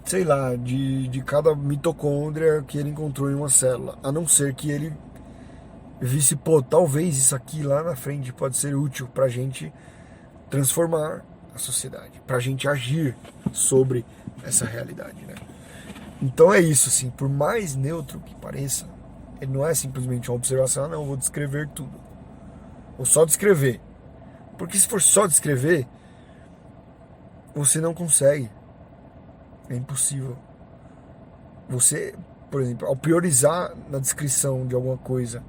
sei lá, de cada mitocôndria que ele encontrou em uma célula, a não ser que ele visse, pô, talvez isso aqui lá na frente pode ser útil pra gente transformar a sociedade, pra gente agir sobre essa realidade, né? Então é isso, assim, por mais neutro que pareça, ele não é simplesmente uma observação, não, eu vou descrever tudo. Ou só descrever. Porque se for só descrever, você não consegue. É impossível. Você, por exemplo, ao priorizar na descrição de alguma coisa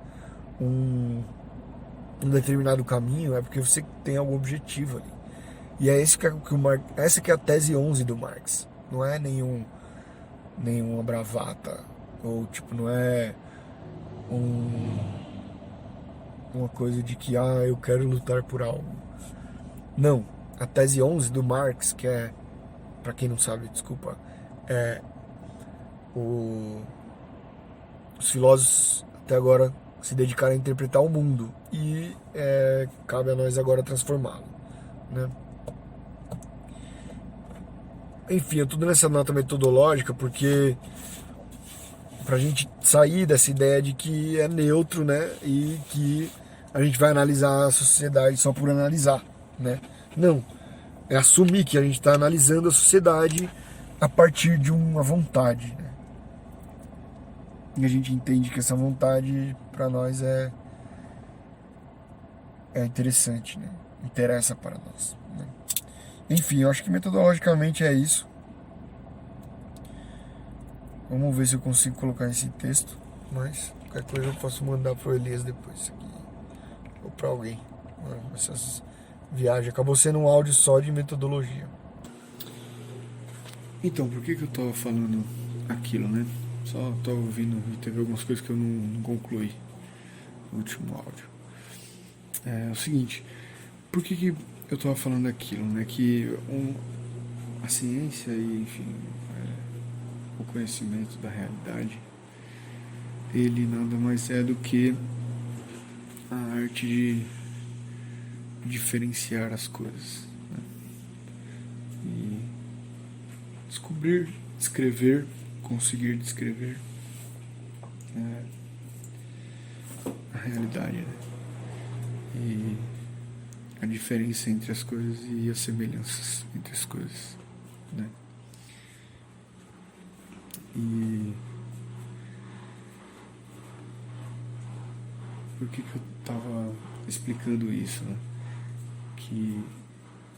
um determinado caminho, é porque você tem algum objetivo ali. E é esse que essa que é a tese 11 do Marx. Não é nenhuma bravata. Ou, tipo, não é uma coisa de que, eu quero lutar por algo. Não. A tese 11 do Marx, que é, pra quem não sabe, desculpa, os filósofos até agora se dedicaram a interpretar o mundo e cabe a nós agora transformá-lo, né? Enfim, eu tô dando essa nota metodológica porque pra gente sair dessa ideia de que é neutro, né? E que a gente vai analisar a sociedade só por analisar, né? Não. É assumir que a gente está analisando a sociedade a partir de uma vontade, né? E a gente entende que essa vontade para nós é interessante, né? Interessa para nós, né? Enfim, eu acho que metodologicamente é isso. Vamos ver se eu consigo colocar esse texto, mas qualquer coisa eu posso mandar pro Elias depois aqui, ou para alguém. Essas viagens acabou sendo um áudio só de metodologia. Então, por que eu tava falando aquilo, né? Só tô ouvindo e teve algumas coisas que eu não concluí no último áudio. É o seguinte, por que eu tava falando aquilo, né? Que a ciência e, enfim, o conhecimento da realidade, ele nada mais é do que a arte de diferenciar as coisas, né? E descobrir, descrever, conseguir descrever a realidade, né? E a diferença entre as coisas e as semelhanças entre as coisas, né? E por que eu estava explicando isso, né? Que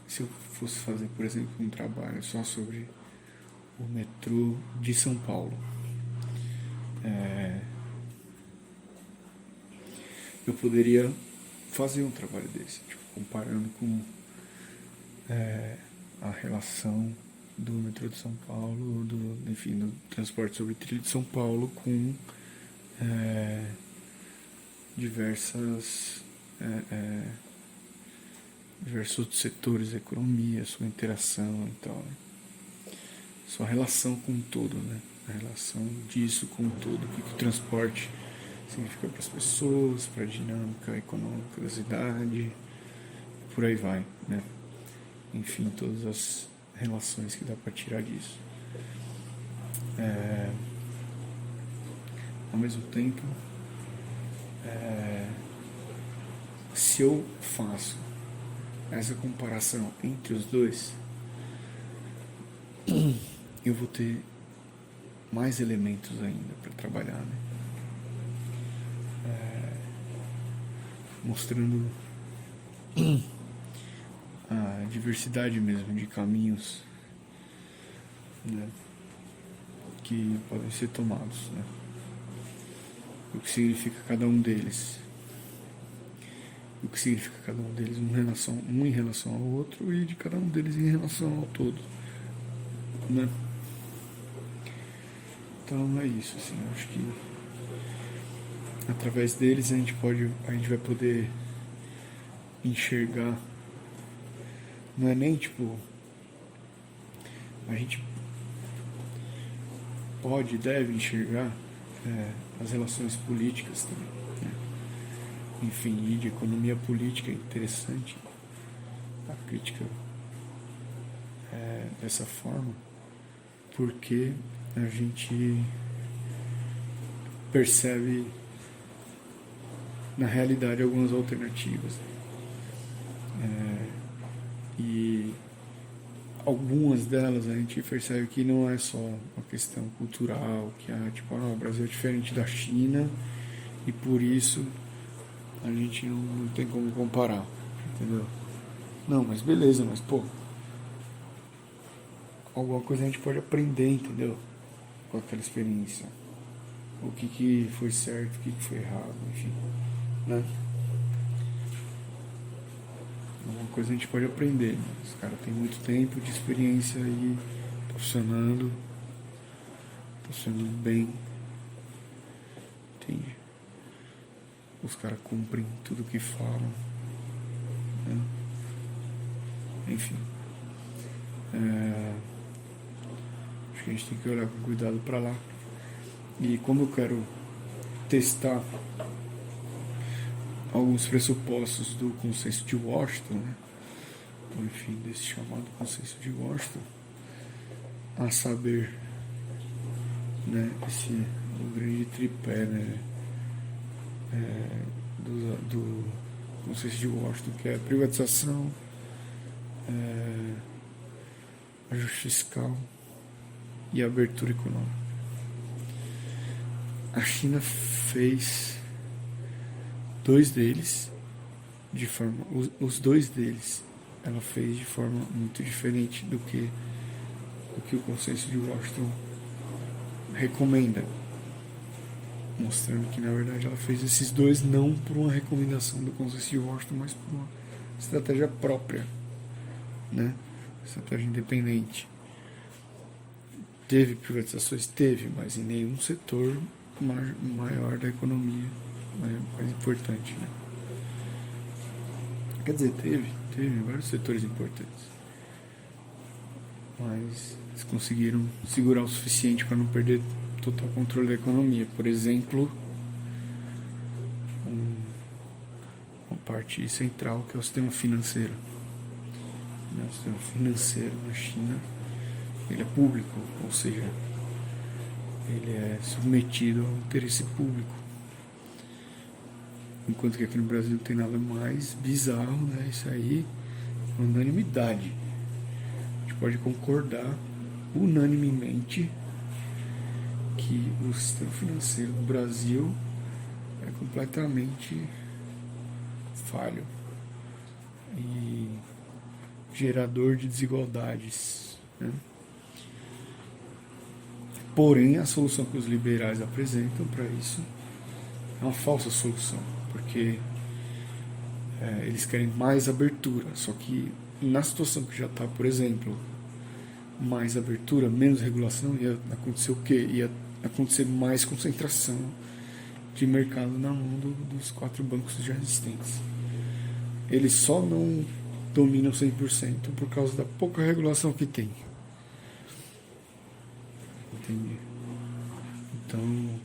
se eu fosse fazer, por exemplo, um trabalho só sobre o metrô de São Paulo, eu poderia fazer um trabalho desse, tipo, comparando com a relação do metrô de São Paulo, do transporte sobre trilho de São Paulo com diversos outros setores da economia, sua interação e tal, né? Sua relação com o todo, né? A relação disso com o todo, o que o transporte significa para as pessoas, para a dinâmica econômica da cidade, por aí vai, né? Enfim, todas as relações que dá para tirar disso. Ao mesmo tempo, se eu faço essa comparação entre os dois, eu vou ter mais elementos ainda para trabalhar, né? Mostrando a diversidade mesmo de caminhos, né, que podem ser tomados, né? O que significa cada um deles, o que significa cada um deles um em relação ao outro e de cada um deles em relação ao todo, né? Então é isso, assim, eu acho que através deles a gente vai poder enxergar. Não é nem tipo, a gente pode, deve enxergar as relações políticas também, né? Enfim, e de economia política é interessante a crítica dessa forma, porque a gente percebe na realidade algumas alternativas, e algumas delas a gente percebe que não é só uma questão cultural, que tipo, o Brasil é diferente da China e por isso a gente não tem como comparar, entendeu? Não, mas beleza, mas pô, alguma coisa a gente pode aprender, entendeu? Com aquela experiência. O que foi certo, o que foi errado, enfim, né? Alguma coisa a gente pode aprender, né? Os caras têm muito tempo de experiência aí, tá funcionando bem, entende? Os caras cumprem tudo que falam, né? Enfim, acho que a gente tem que olhar com cuidado para lá. E como eu quero testar alguns pressupostos do consenso de Washington, né? Enfim, desse chamado consenso de Washington, a saber, né, o grande tripé, né, do consenso de Washington, que é a privatização, ajuste fiscal e a abertura econômica. A China fez dois deles de forma, os dois deles ela fez de forma muito diferente do que o consenso de Washington recomenda, mostrando que na verdade ela fez esses dois não por uma recomendação do consenso de Washington, mas por uma estratégia própria, né? Estratégia independente. Teve privatizações? Teve, mas em nenhum setor maior da economia, mais importante, né? Quer dizer, teve vários setores importantes, mas eles conseguiram segurar o suficiente para não perder total controle da economia. Por exemplo, uma parte central que é o sistema financeiro. O sistema financeiro na China, ele é público, ou seja, ele é submetido ao interesse público. Enquanto que aqui no Brasil não tem nada mais bizarro, né? Isso aí é unanimidade. A gente pode concordar unanimemente que o sistema financeiro do Brasil é completamente falho e gerador de desigualdades, né? Porém, a solução que os liberais apresentam para isso é uma falsa solução, porque eles querem mais abertura, só que na situação que já está, por exemplo, mais abertura, menos regulação, ia acontecer o quê? Ia acontecer mais concentração de mercado na mão dos 4 bancos já existentes. Eles só não dominam 100% por causa da pouca regulação que tem. Entendi. Então,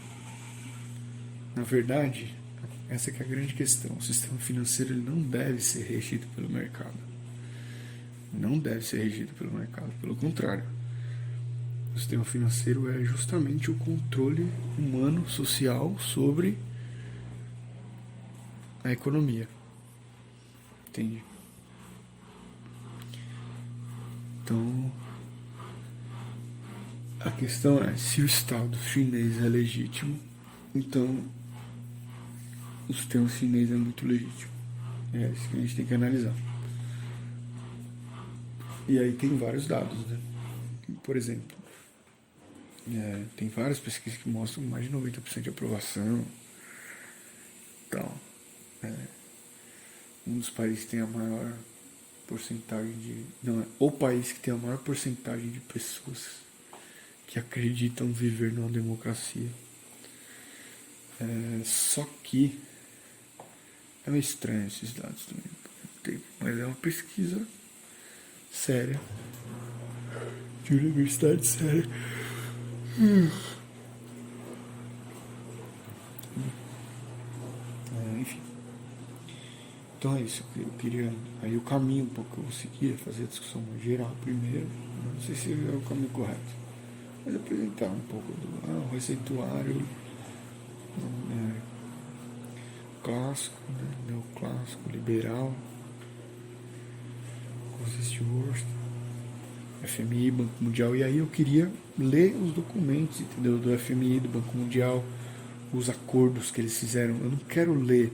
na verdade, essa que é a grande questão. O sistema financeiro ele não deve ser regido pelo mercado. Não deve ser regido pelo mercado. Pelo contrário, o sistema financeiro é justamente o controle humano, social sobre a economia. Entende? Então, a questão é, se o Estado chinês é legítimo, então o sistema chinês é muito legítimo. É isso que a gente tem que analisar. E aí tem vários dados, né? Por exemplo, tem várias pesquisas que mostram mais de 90% de aprovação. Então, um dos países que tem a maior porcentagem de... Não, é o país que tem a maior porcentagem de pessoas que acreditam viver numa democracia. Só que é meio estranho esses dados também. Mas é uma pesquisa séria, de universidade séria. Enfim. Então é isso. Eu queria. Aí o caminho um pouco que eu vou seguir é fazer a discussão geral primeiro. Não sei se é o caminho correto. Mas apresentar um pouco do receituário clássico, né, neoclássico, liberal, Stewart, FMI, Banco Mundial. E aí eu queria ler os documentos, entendeu, do FMI, do Banco Mundial, os acordos que eles fizeram. Eu não quero ler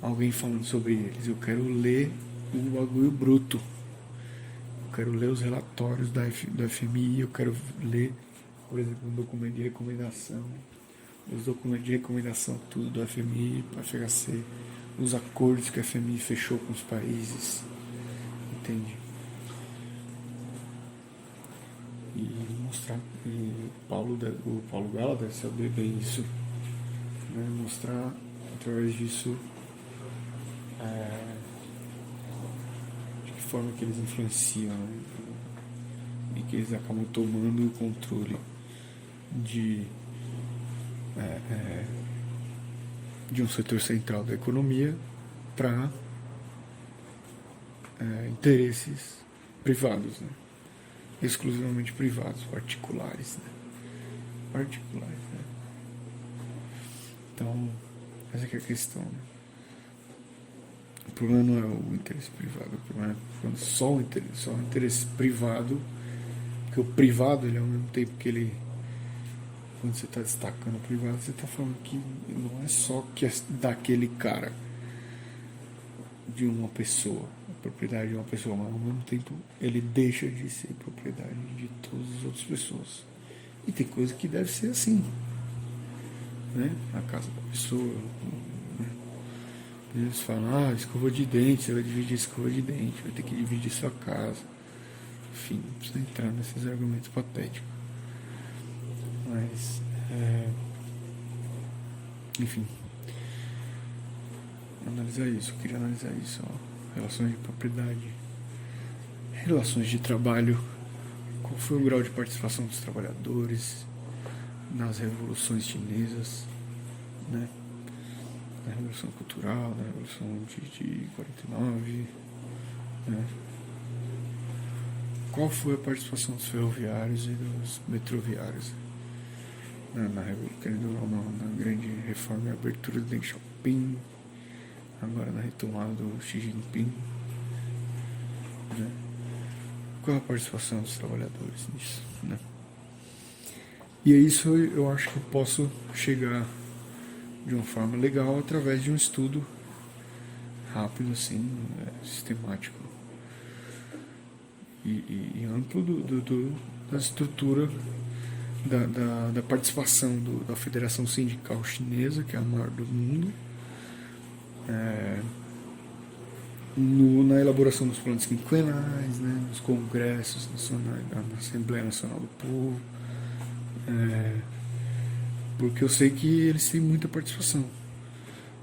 alguém falando sobre eles, eu quero ler o bagulho bruto. Eu quero ler os relatórios do FMI, eu quero ler, por exemplo, um documento de recomendação, os documentos de recomendação tudo do FMI, FHC, os acordos que a FMI fechou com os países, entende? E mostrar, o Paulo Gala deve saber bem isso, né? Mostrar através disso de que forma que eles influenciam, né? E que eles acabam tomando o controle de um setor central da economia para interesses privados, né? Exclusivamente privados, particulares, né? Então, essa que é a questão, né? O problema não é o interesse privado, o problema é quando só o interesse privado, porque o privado, ele ao mesmo tempo que ele, quando você está destacando o privado, você está falando que não é só que é daquele cara, de uma pessoa, a propriedade de uma pessoa, mas ao mesmo tempo ele deixa de ser propriedade de todas as outras pessoas. E tem coisa que deve ser assim, né? A casa da pessoa, né? Eles falam, escova de dente, você vai dividir escova de dente, vai ter que dividir sua casa. Enfim, não precisa entrar nesses argumentos patéticos. Mas, enfim, queria analisar isso, relações de propriedade, relações de trabalho, qual foi o grau de participação dos trabalhadores nas revoluções chinesas, né? Na Revolução Cultural, na Revolução de 49, né? Qual foi a participação dos ferroviários e dos metroviários na grande reforma e abertura do Deng Xiaoping, agora na retomada do Xi Jinping, né? Qual a participação dos trabalhadores nisso, né? E é isso, eu acho que eu posso chegar de uma forma legal através de um estudo rápido, assim, sistemático e amplo da estrutura da participação da Federação Sindical Chinesa, que é a maior do mundo, na elaboração dos planos quinquenais, né, nos congressos nacionais, na Assembleia Nacional do Povo, porque eu sei que eles têm muita participação.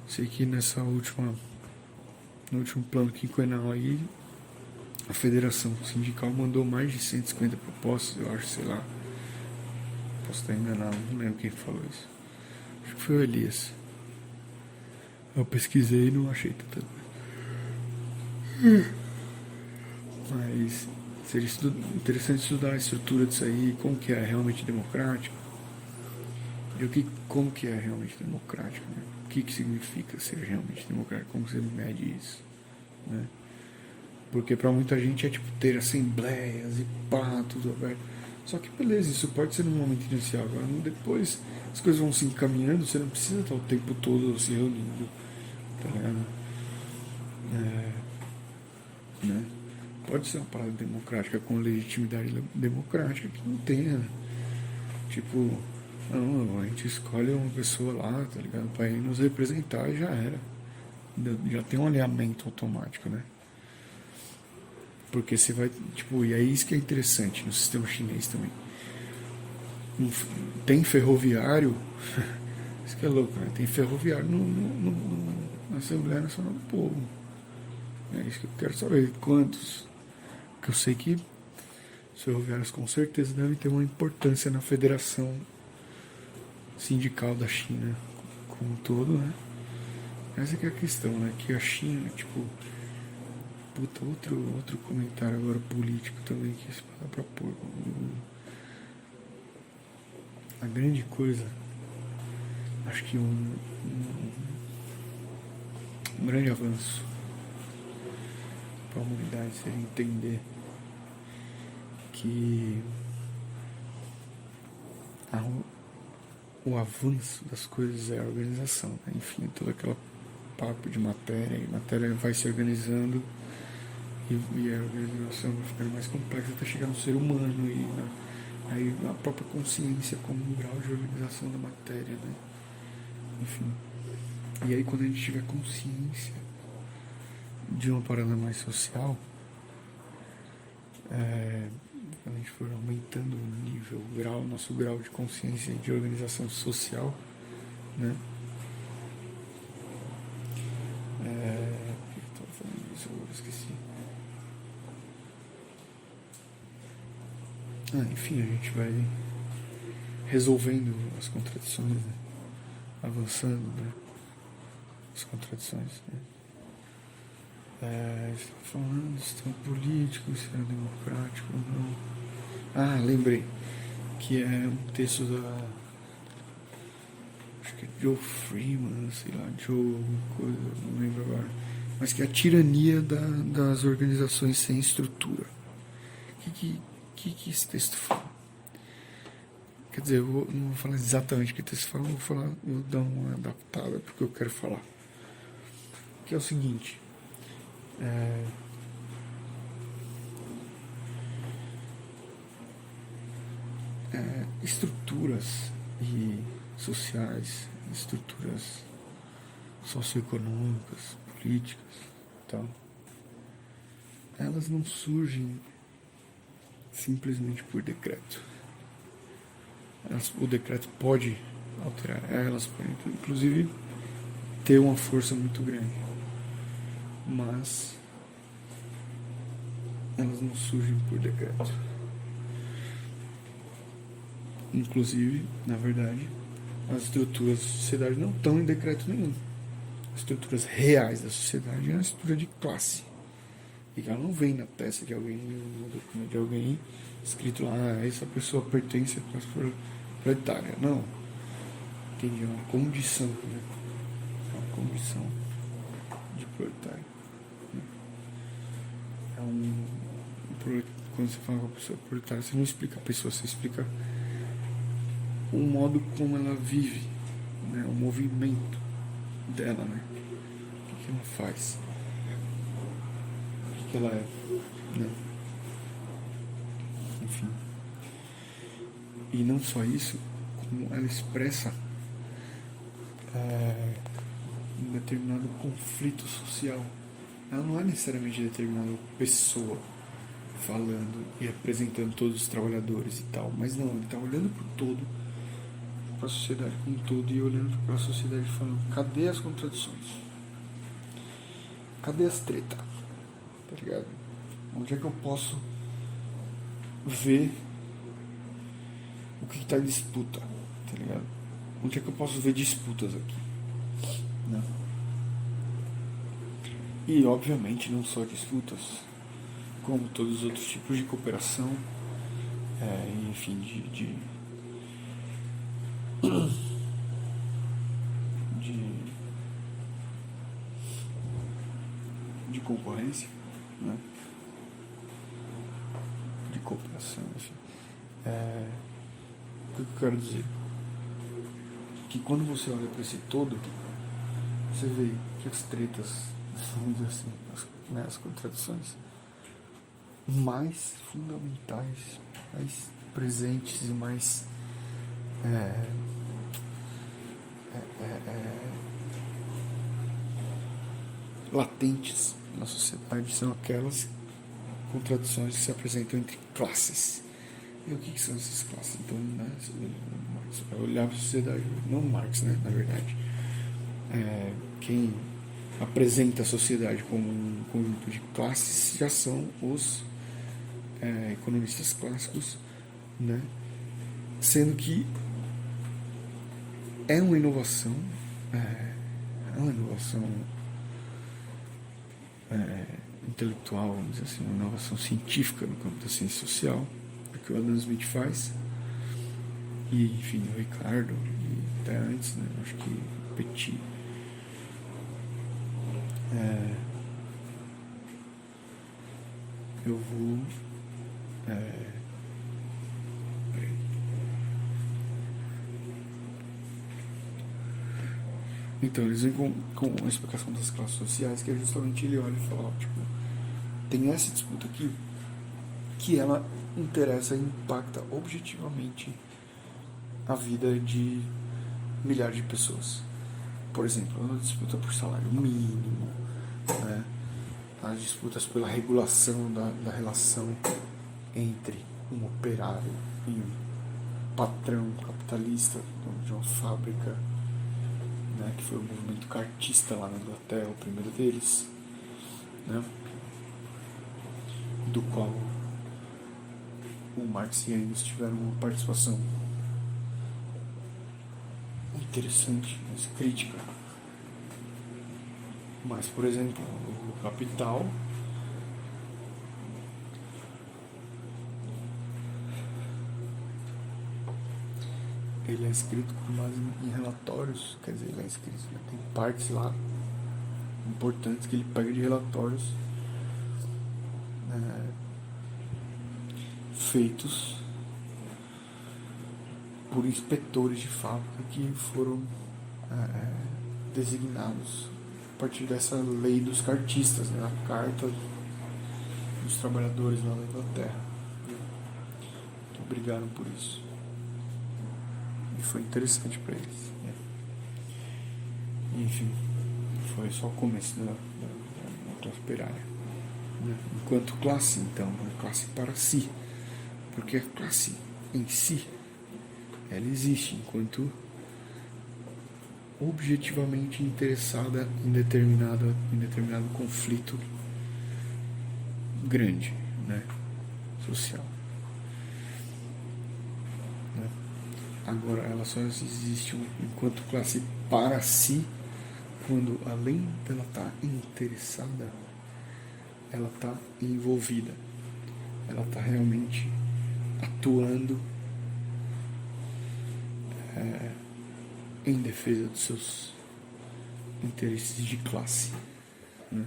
Sei que no último plano quinquenal aí, a Federação Sindical mandou mais de 150 propostas, eu acho, sei lá. Posso estar enganado, não lembro quem falou isso. Acho que foi o Elias. Eu pesquisei e não achei tanta coisa. Mas seria interessante estudar a estrutura disso aí, como que é realmente democrático. E como que é realmente democrático, né? O que significa ser realmente democrático, como você mede isso, né? Porque pra muita gente é tipo ter assembleias e pá, tudo aberto. Só que beleza, isso pode ser num momento inicial. Agora depois as coisas vão se encaminhando, você não precisa estar o tempo todo se reunindo, tá ligado? Né? Pode ser uma parada democrática com legitimidade democrática que não tenha. Tipo, não, a gente escolhe uma pessoa lá, tá ligado? Pra ir nos representar e já era. Já tem um alinhamento automático, né? Porque você vai, tipo, e é isso que é interessante no sistema chinês também. Tem ferroviário Isso que é louco, né? Tem ferroviário na Assembleia Nacional do Povo. É isso que eu quero saber. Quantos? Porque eu sei que os ferroviários com certeza devem ter uma importância na Federação Sindical da China como um todo, né? Essa que é a questão, né? Que a China, tipo... Puta, outro comentário agora político também que se dá pra pôr. A grande coisa, acho que um grande avanço para a humanidade seria entender que o avanço das coisas é a organização, né? Enfim, todo aquele papo de matéria, e matéria vai se organizando e a organização vai ficando mais complexa até chegar no ser humano e aí a própria consciência como um grau de organização da matéria, né? Enfim. E aí quando a gente tiver consciência de uma parada mais social, quando a gente for aumentando o nível, o grau, nosso grau de consciência de organização social, né? Por que eu estava falando isso agora? Esqueci. Enfim, a gente vai resolvendo as contradições, né? Avançando, né? As contradições, né? Você está falando do sistema político, se é democrático ou não. Lembrei. Que é um texto da... Acho que é Joe Freeman, sei lá, Joe alguma coisa, não lembro agora. Mas que é a tirania das organizações sem estrutura. O que esse texto fala? Quer dizer, eu não vou falar exatamente o que o texto fala, vou dar uma adaptada porque eu quero falar. Que é o seguinte... estruturas e sociais, estruturas socioeconômicas, políticas, tal, elas não surgem simplesmente por decreto. O decreto pode alterar, elas podem, inclusive, ter uma força muito grande, mas elas não surgem por decreto. Inclusive, na verdade, as estruturas da sociedade não estão em decreto nenhum. As estruturas reais da sociedade é uma estrutura de classe. E ela não vem na testa de alguém, no documento de alguém, escrito lá, essa pessoa pertence à classe proletária. Não. Entendi, é uma condição, né? É uma condição de proletário. Quando você fala com a pessoa proletária, você não explica a pessoa, você explica o modo como ela vive, né? O movimento dela, né? O que ela faz, o que ela é, né? Enfim. E não só isso, como ela expressa um determinado conflito social. Ela não é necessariamente determinada pessoa falando e representando todos os trabalhadores e tal, mas não, ele está olhando para o todo, para a sociedade como um todo, e olhando para a sociedade falando, cadê as contradições? Cadê as tretas? Tá ligado? Onde é que eu posso ver o que está em disputa? Tá ligado? Onde é que eu posso ver disputas aqui? Não. E obviamente não só disputas, como todos os outros tipos de cooperação, enfim, de concorrência, né? De cooperação, enfim. O que eu quero dizer? Que quando você olha para esse todo, você vê que as tretas, vamos dizer assim, as contradições mais fundamentais, mais presentes e mais latentes na sociedade são aquelas contradições que se apresentam entre classes, E o que são essas classes? Então, né, Marx vai olhar para a sociedade, não Marx, né, na verdade. Quem apresenta a sociedade como um conjunto de classes já são os economistas clássicos, né? Sendo que é uma inovação, intelectual, vamos dizer assim, uma inovação científica no campo da ciência social, porque o Adam Smith faz, e enfim, o Ricardo, e até antes, né, acho que o Petit. Eu vou. Então, eles vêm com a explicação das classes sociais, que é justamente ele olha e fala: ó, tipo, tem essa disputa aqui que ela interessa e impacta objetivamente a vida de milhares de pessoas. Por exemplo, a disputa por salário mínimo, né? As disputas pela regulação da relação entre um operário e um patrão capitalista, dono de uma fábrica, né? Que foi o movimento cartista lá na Inglaterra, o primeiro deles, né? Do qual o Marx e Engels tiveram uma participação interessante, mas crítica. Mas, por exemplo, o Capital ele é escrito com base em relatórios, quer dizer, ele é escrito, né? Tem partes lá importantes que ele pega de relatórios feitos por inspetores de fábrica que foram designados a partir dessa lei dos cartistas, né? A Carta dos Trabalhadores lá da Inglaterra, que brigaram por isso. E foi interessante para eles, né? Enfim, foi só o começo da classe operária, né? Enquanto classe, então, a classe para si, porque a classe em si ela existe enquanto objetivamente interessada em determinado conflito grande, né, social, né? Agora ela só existe enquanto classe para si quando, além dela estar interessada, ela está envolvida, ela está realmente atuando em defesa dos seus interesses de classe, né?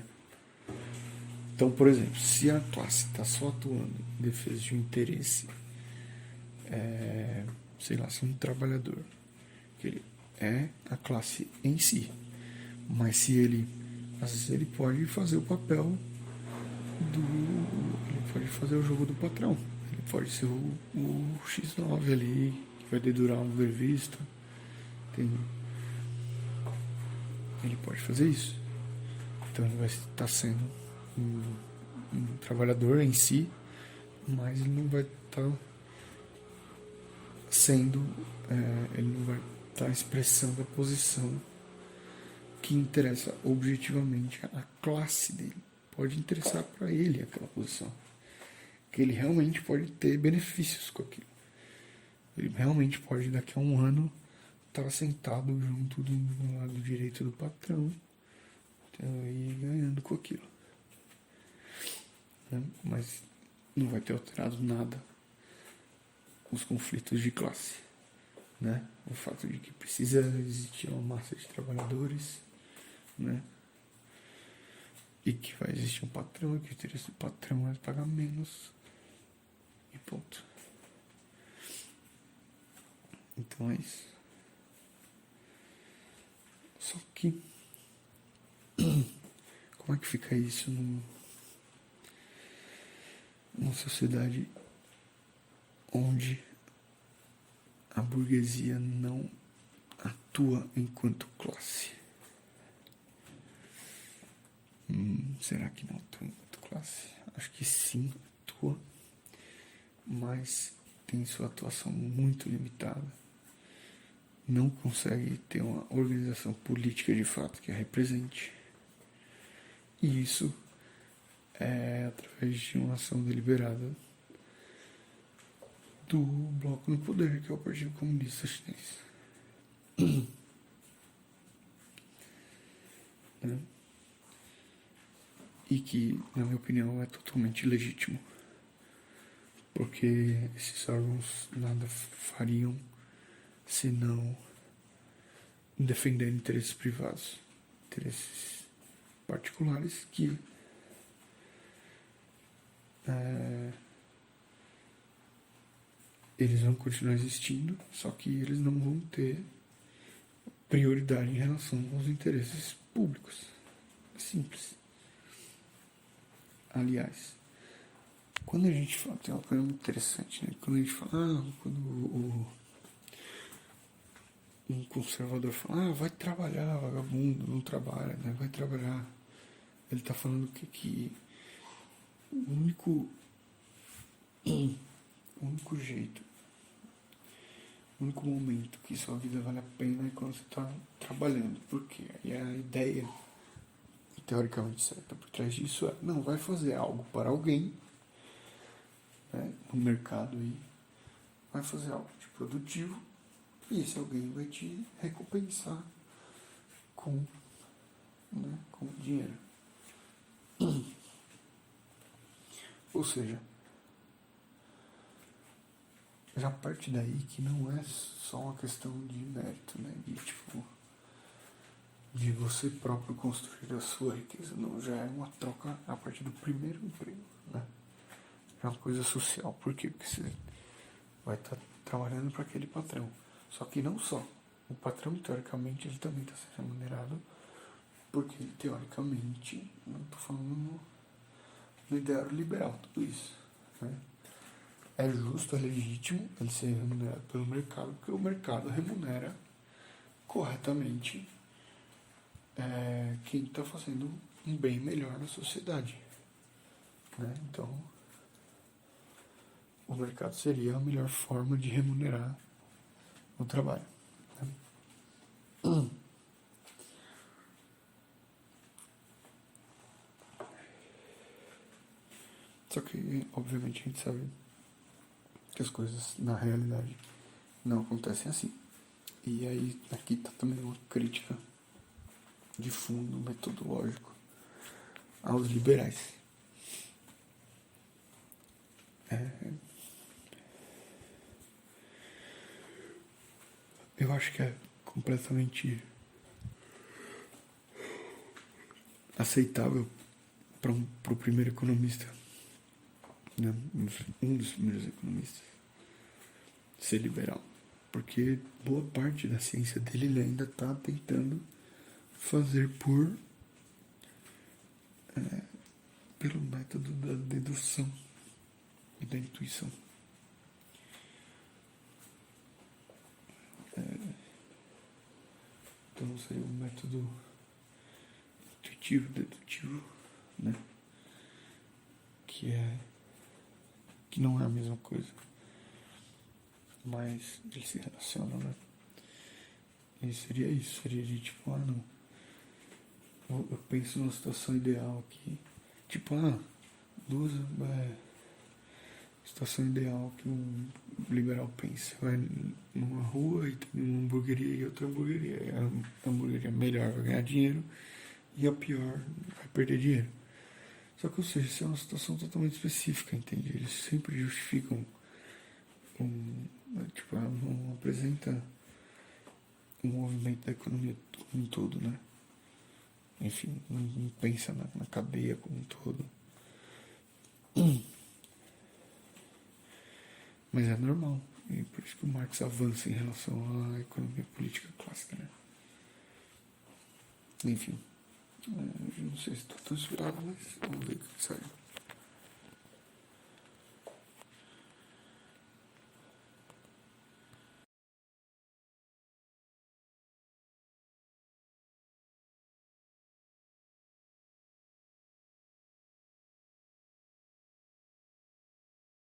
Então, por exemplo, se a classe está só atuando em defesa de um interesse, sei lá, se um trabalhador, que ele é a classe em si, mas se ele, às vezes ele pode fazer o papel ele pode fazer o jogo do patrão, ele pode ser o X9 ali, que vai dedurar um grevista, entendeu? Ele pode fazer isso. Então ele vai estar sendo um trabalhador em si, mas ele não vai estar sendo, ele não vai estar expressando a posição que interessa objetivamente a classe dele. Pode interessar para ele aquela posição, que ele realmente pode ter benefícios com aquilo. Ele realmente pode, daqui a um ano, estar sentado junto do lado direito do patrão, e ganhando com aquilo, né? Mas não vai ter alterado nada os conflitos de classe, né? O fato de que precisa existir uma massa de trabalhadores, né? E que vai existir um patrão, e que o interesse do patrão é pagar menos, e ponto. Então é isso. Só que como é que fica isso numa sociedade onde a burguesia não atua enquanto classe? Será que não atua enquanto classe? Acho que sim, atua, mas tem sua atuação muito limitada, não consegue ter uma organização política de fato que a represente. E isso é através de uma ação deliberada do bloco no poder, que é o Partido Comunista Chinês. Né? E que, na minha opinião, é totalmente legítimo, porque esses órgãos nada fariam senão defender interesses privados, interesses particulares que eles vão continuar existindo, só que eles não vão ter prioridade em relação aos interesses públicos. É simples. Aliás, quando a gente fala, tem uma coisa muito interessante, né? Quando a gente fala, quando um conservador fala, vai trabalhar, vagabundo, não trabalha, né? Vai trabalhar. Ele está falando que o único jeito, o único momento que sua vida vale a pena é quando você está trabalhando. Porque aí a ideia teoricamente certa por trás disso é, não, vai fazer algo para alguém, né, no mercado aí, vai fazer algo de produtivo e esse alguém vai te recompensar com dinheiro. Ou seja, já parte daí que não é só uma questão de mérito, né? De você próprio construir a sua riqueza. Não, já é uma troca a partir do primeiro emprego, né? É uma coisa social. Por quê? Porque você vai estar trabalhando para aquele patrão. Só que não só. O patrão, teoricamente, ele também está sendo remunerado, porque ele, teoricamente, não estou falando no ideário liberal, tudo isso, né? É justo, é legítimo ele ser remunerado pelo mercado, porque o mercado remunera corretamente quem está fazendo um bem melhor na sociedade, né? Então, o mercado seria a melhor forma de remunerar o trabalho, né? Só que, obviamente, a gente sabe que as coisas na realidade não acontecem assim. E aí aqui está também uma crítica de fundo metodológico aos liberais. Eu acho que é completamente aceitável para o primeiro economista, né? Um dos primeiros economistas, ser liberal, porque boa parte da ciência dele ele ainda está tentando fazer pelo método da dedução e da intuição. Então seria um método intuitivo, dedutivo, né? Que não é a mesma coisa, mas eles se relacionam, né? E seria isso, seria de tipo, não, eu penso numa situação ideal aqui, tipo, situação ideal que um liberal pensa, vai numa rua e tem uma hamburgueria e outra hamburgueria, e a hamburgueria melhor vai ganhar dinheiro e a pior vai perder dinheiro. Só que, ou seja, isso é uma situação totalmente específica, entende? Eles sempre justificam, não apresenta o movimento da economia como um todo, né? Enfim, não pensa na cadeia como um todo. Mas é normal, e por isso que o Marx avança em relação à economia política clássica, né? Enfim, eu não sei se estou tão inspirado, mas vamos ver o que sai.